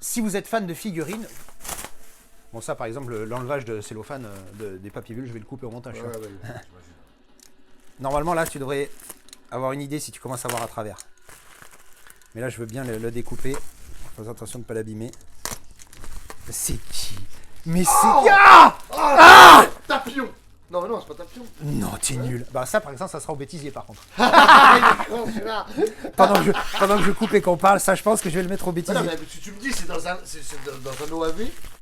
Si vous êtes fan de figurines... Bon, ça, par exemple, l'enlevage de cellophane des papiers bulles, je vais le couper au montage. tu vois. Normalement, là, tu devrais avoir une idée si tu commences à voir à travers. Mais là, je veux bien le découper. Fais attention de ne pas l'abîmer. C'est qui? Mais c'est... Tapion. Non, mais non, c'est pas Tapion. Non, t'es nul. Bah ça, par exemple, ça sera au bêtisier, par contre. Ah, il est con, celui-là. Pendant que je coupe et qu'on parle, ça, je pense que je vais le mettre au Ah bêtisier. non, mais si tu me dis, c'est dans un OAV.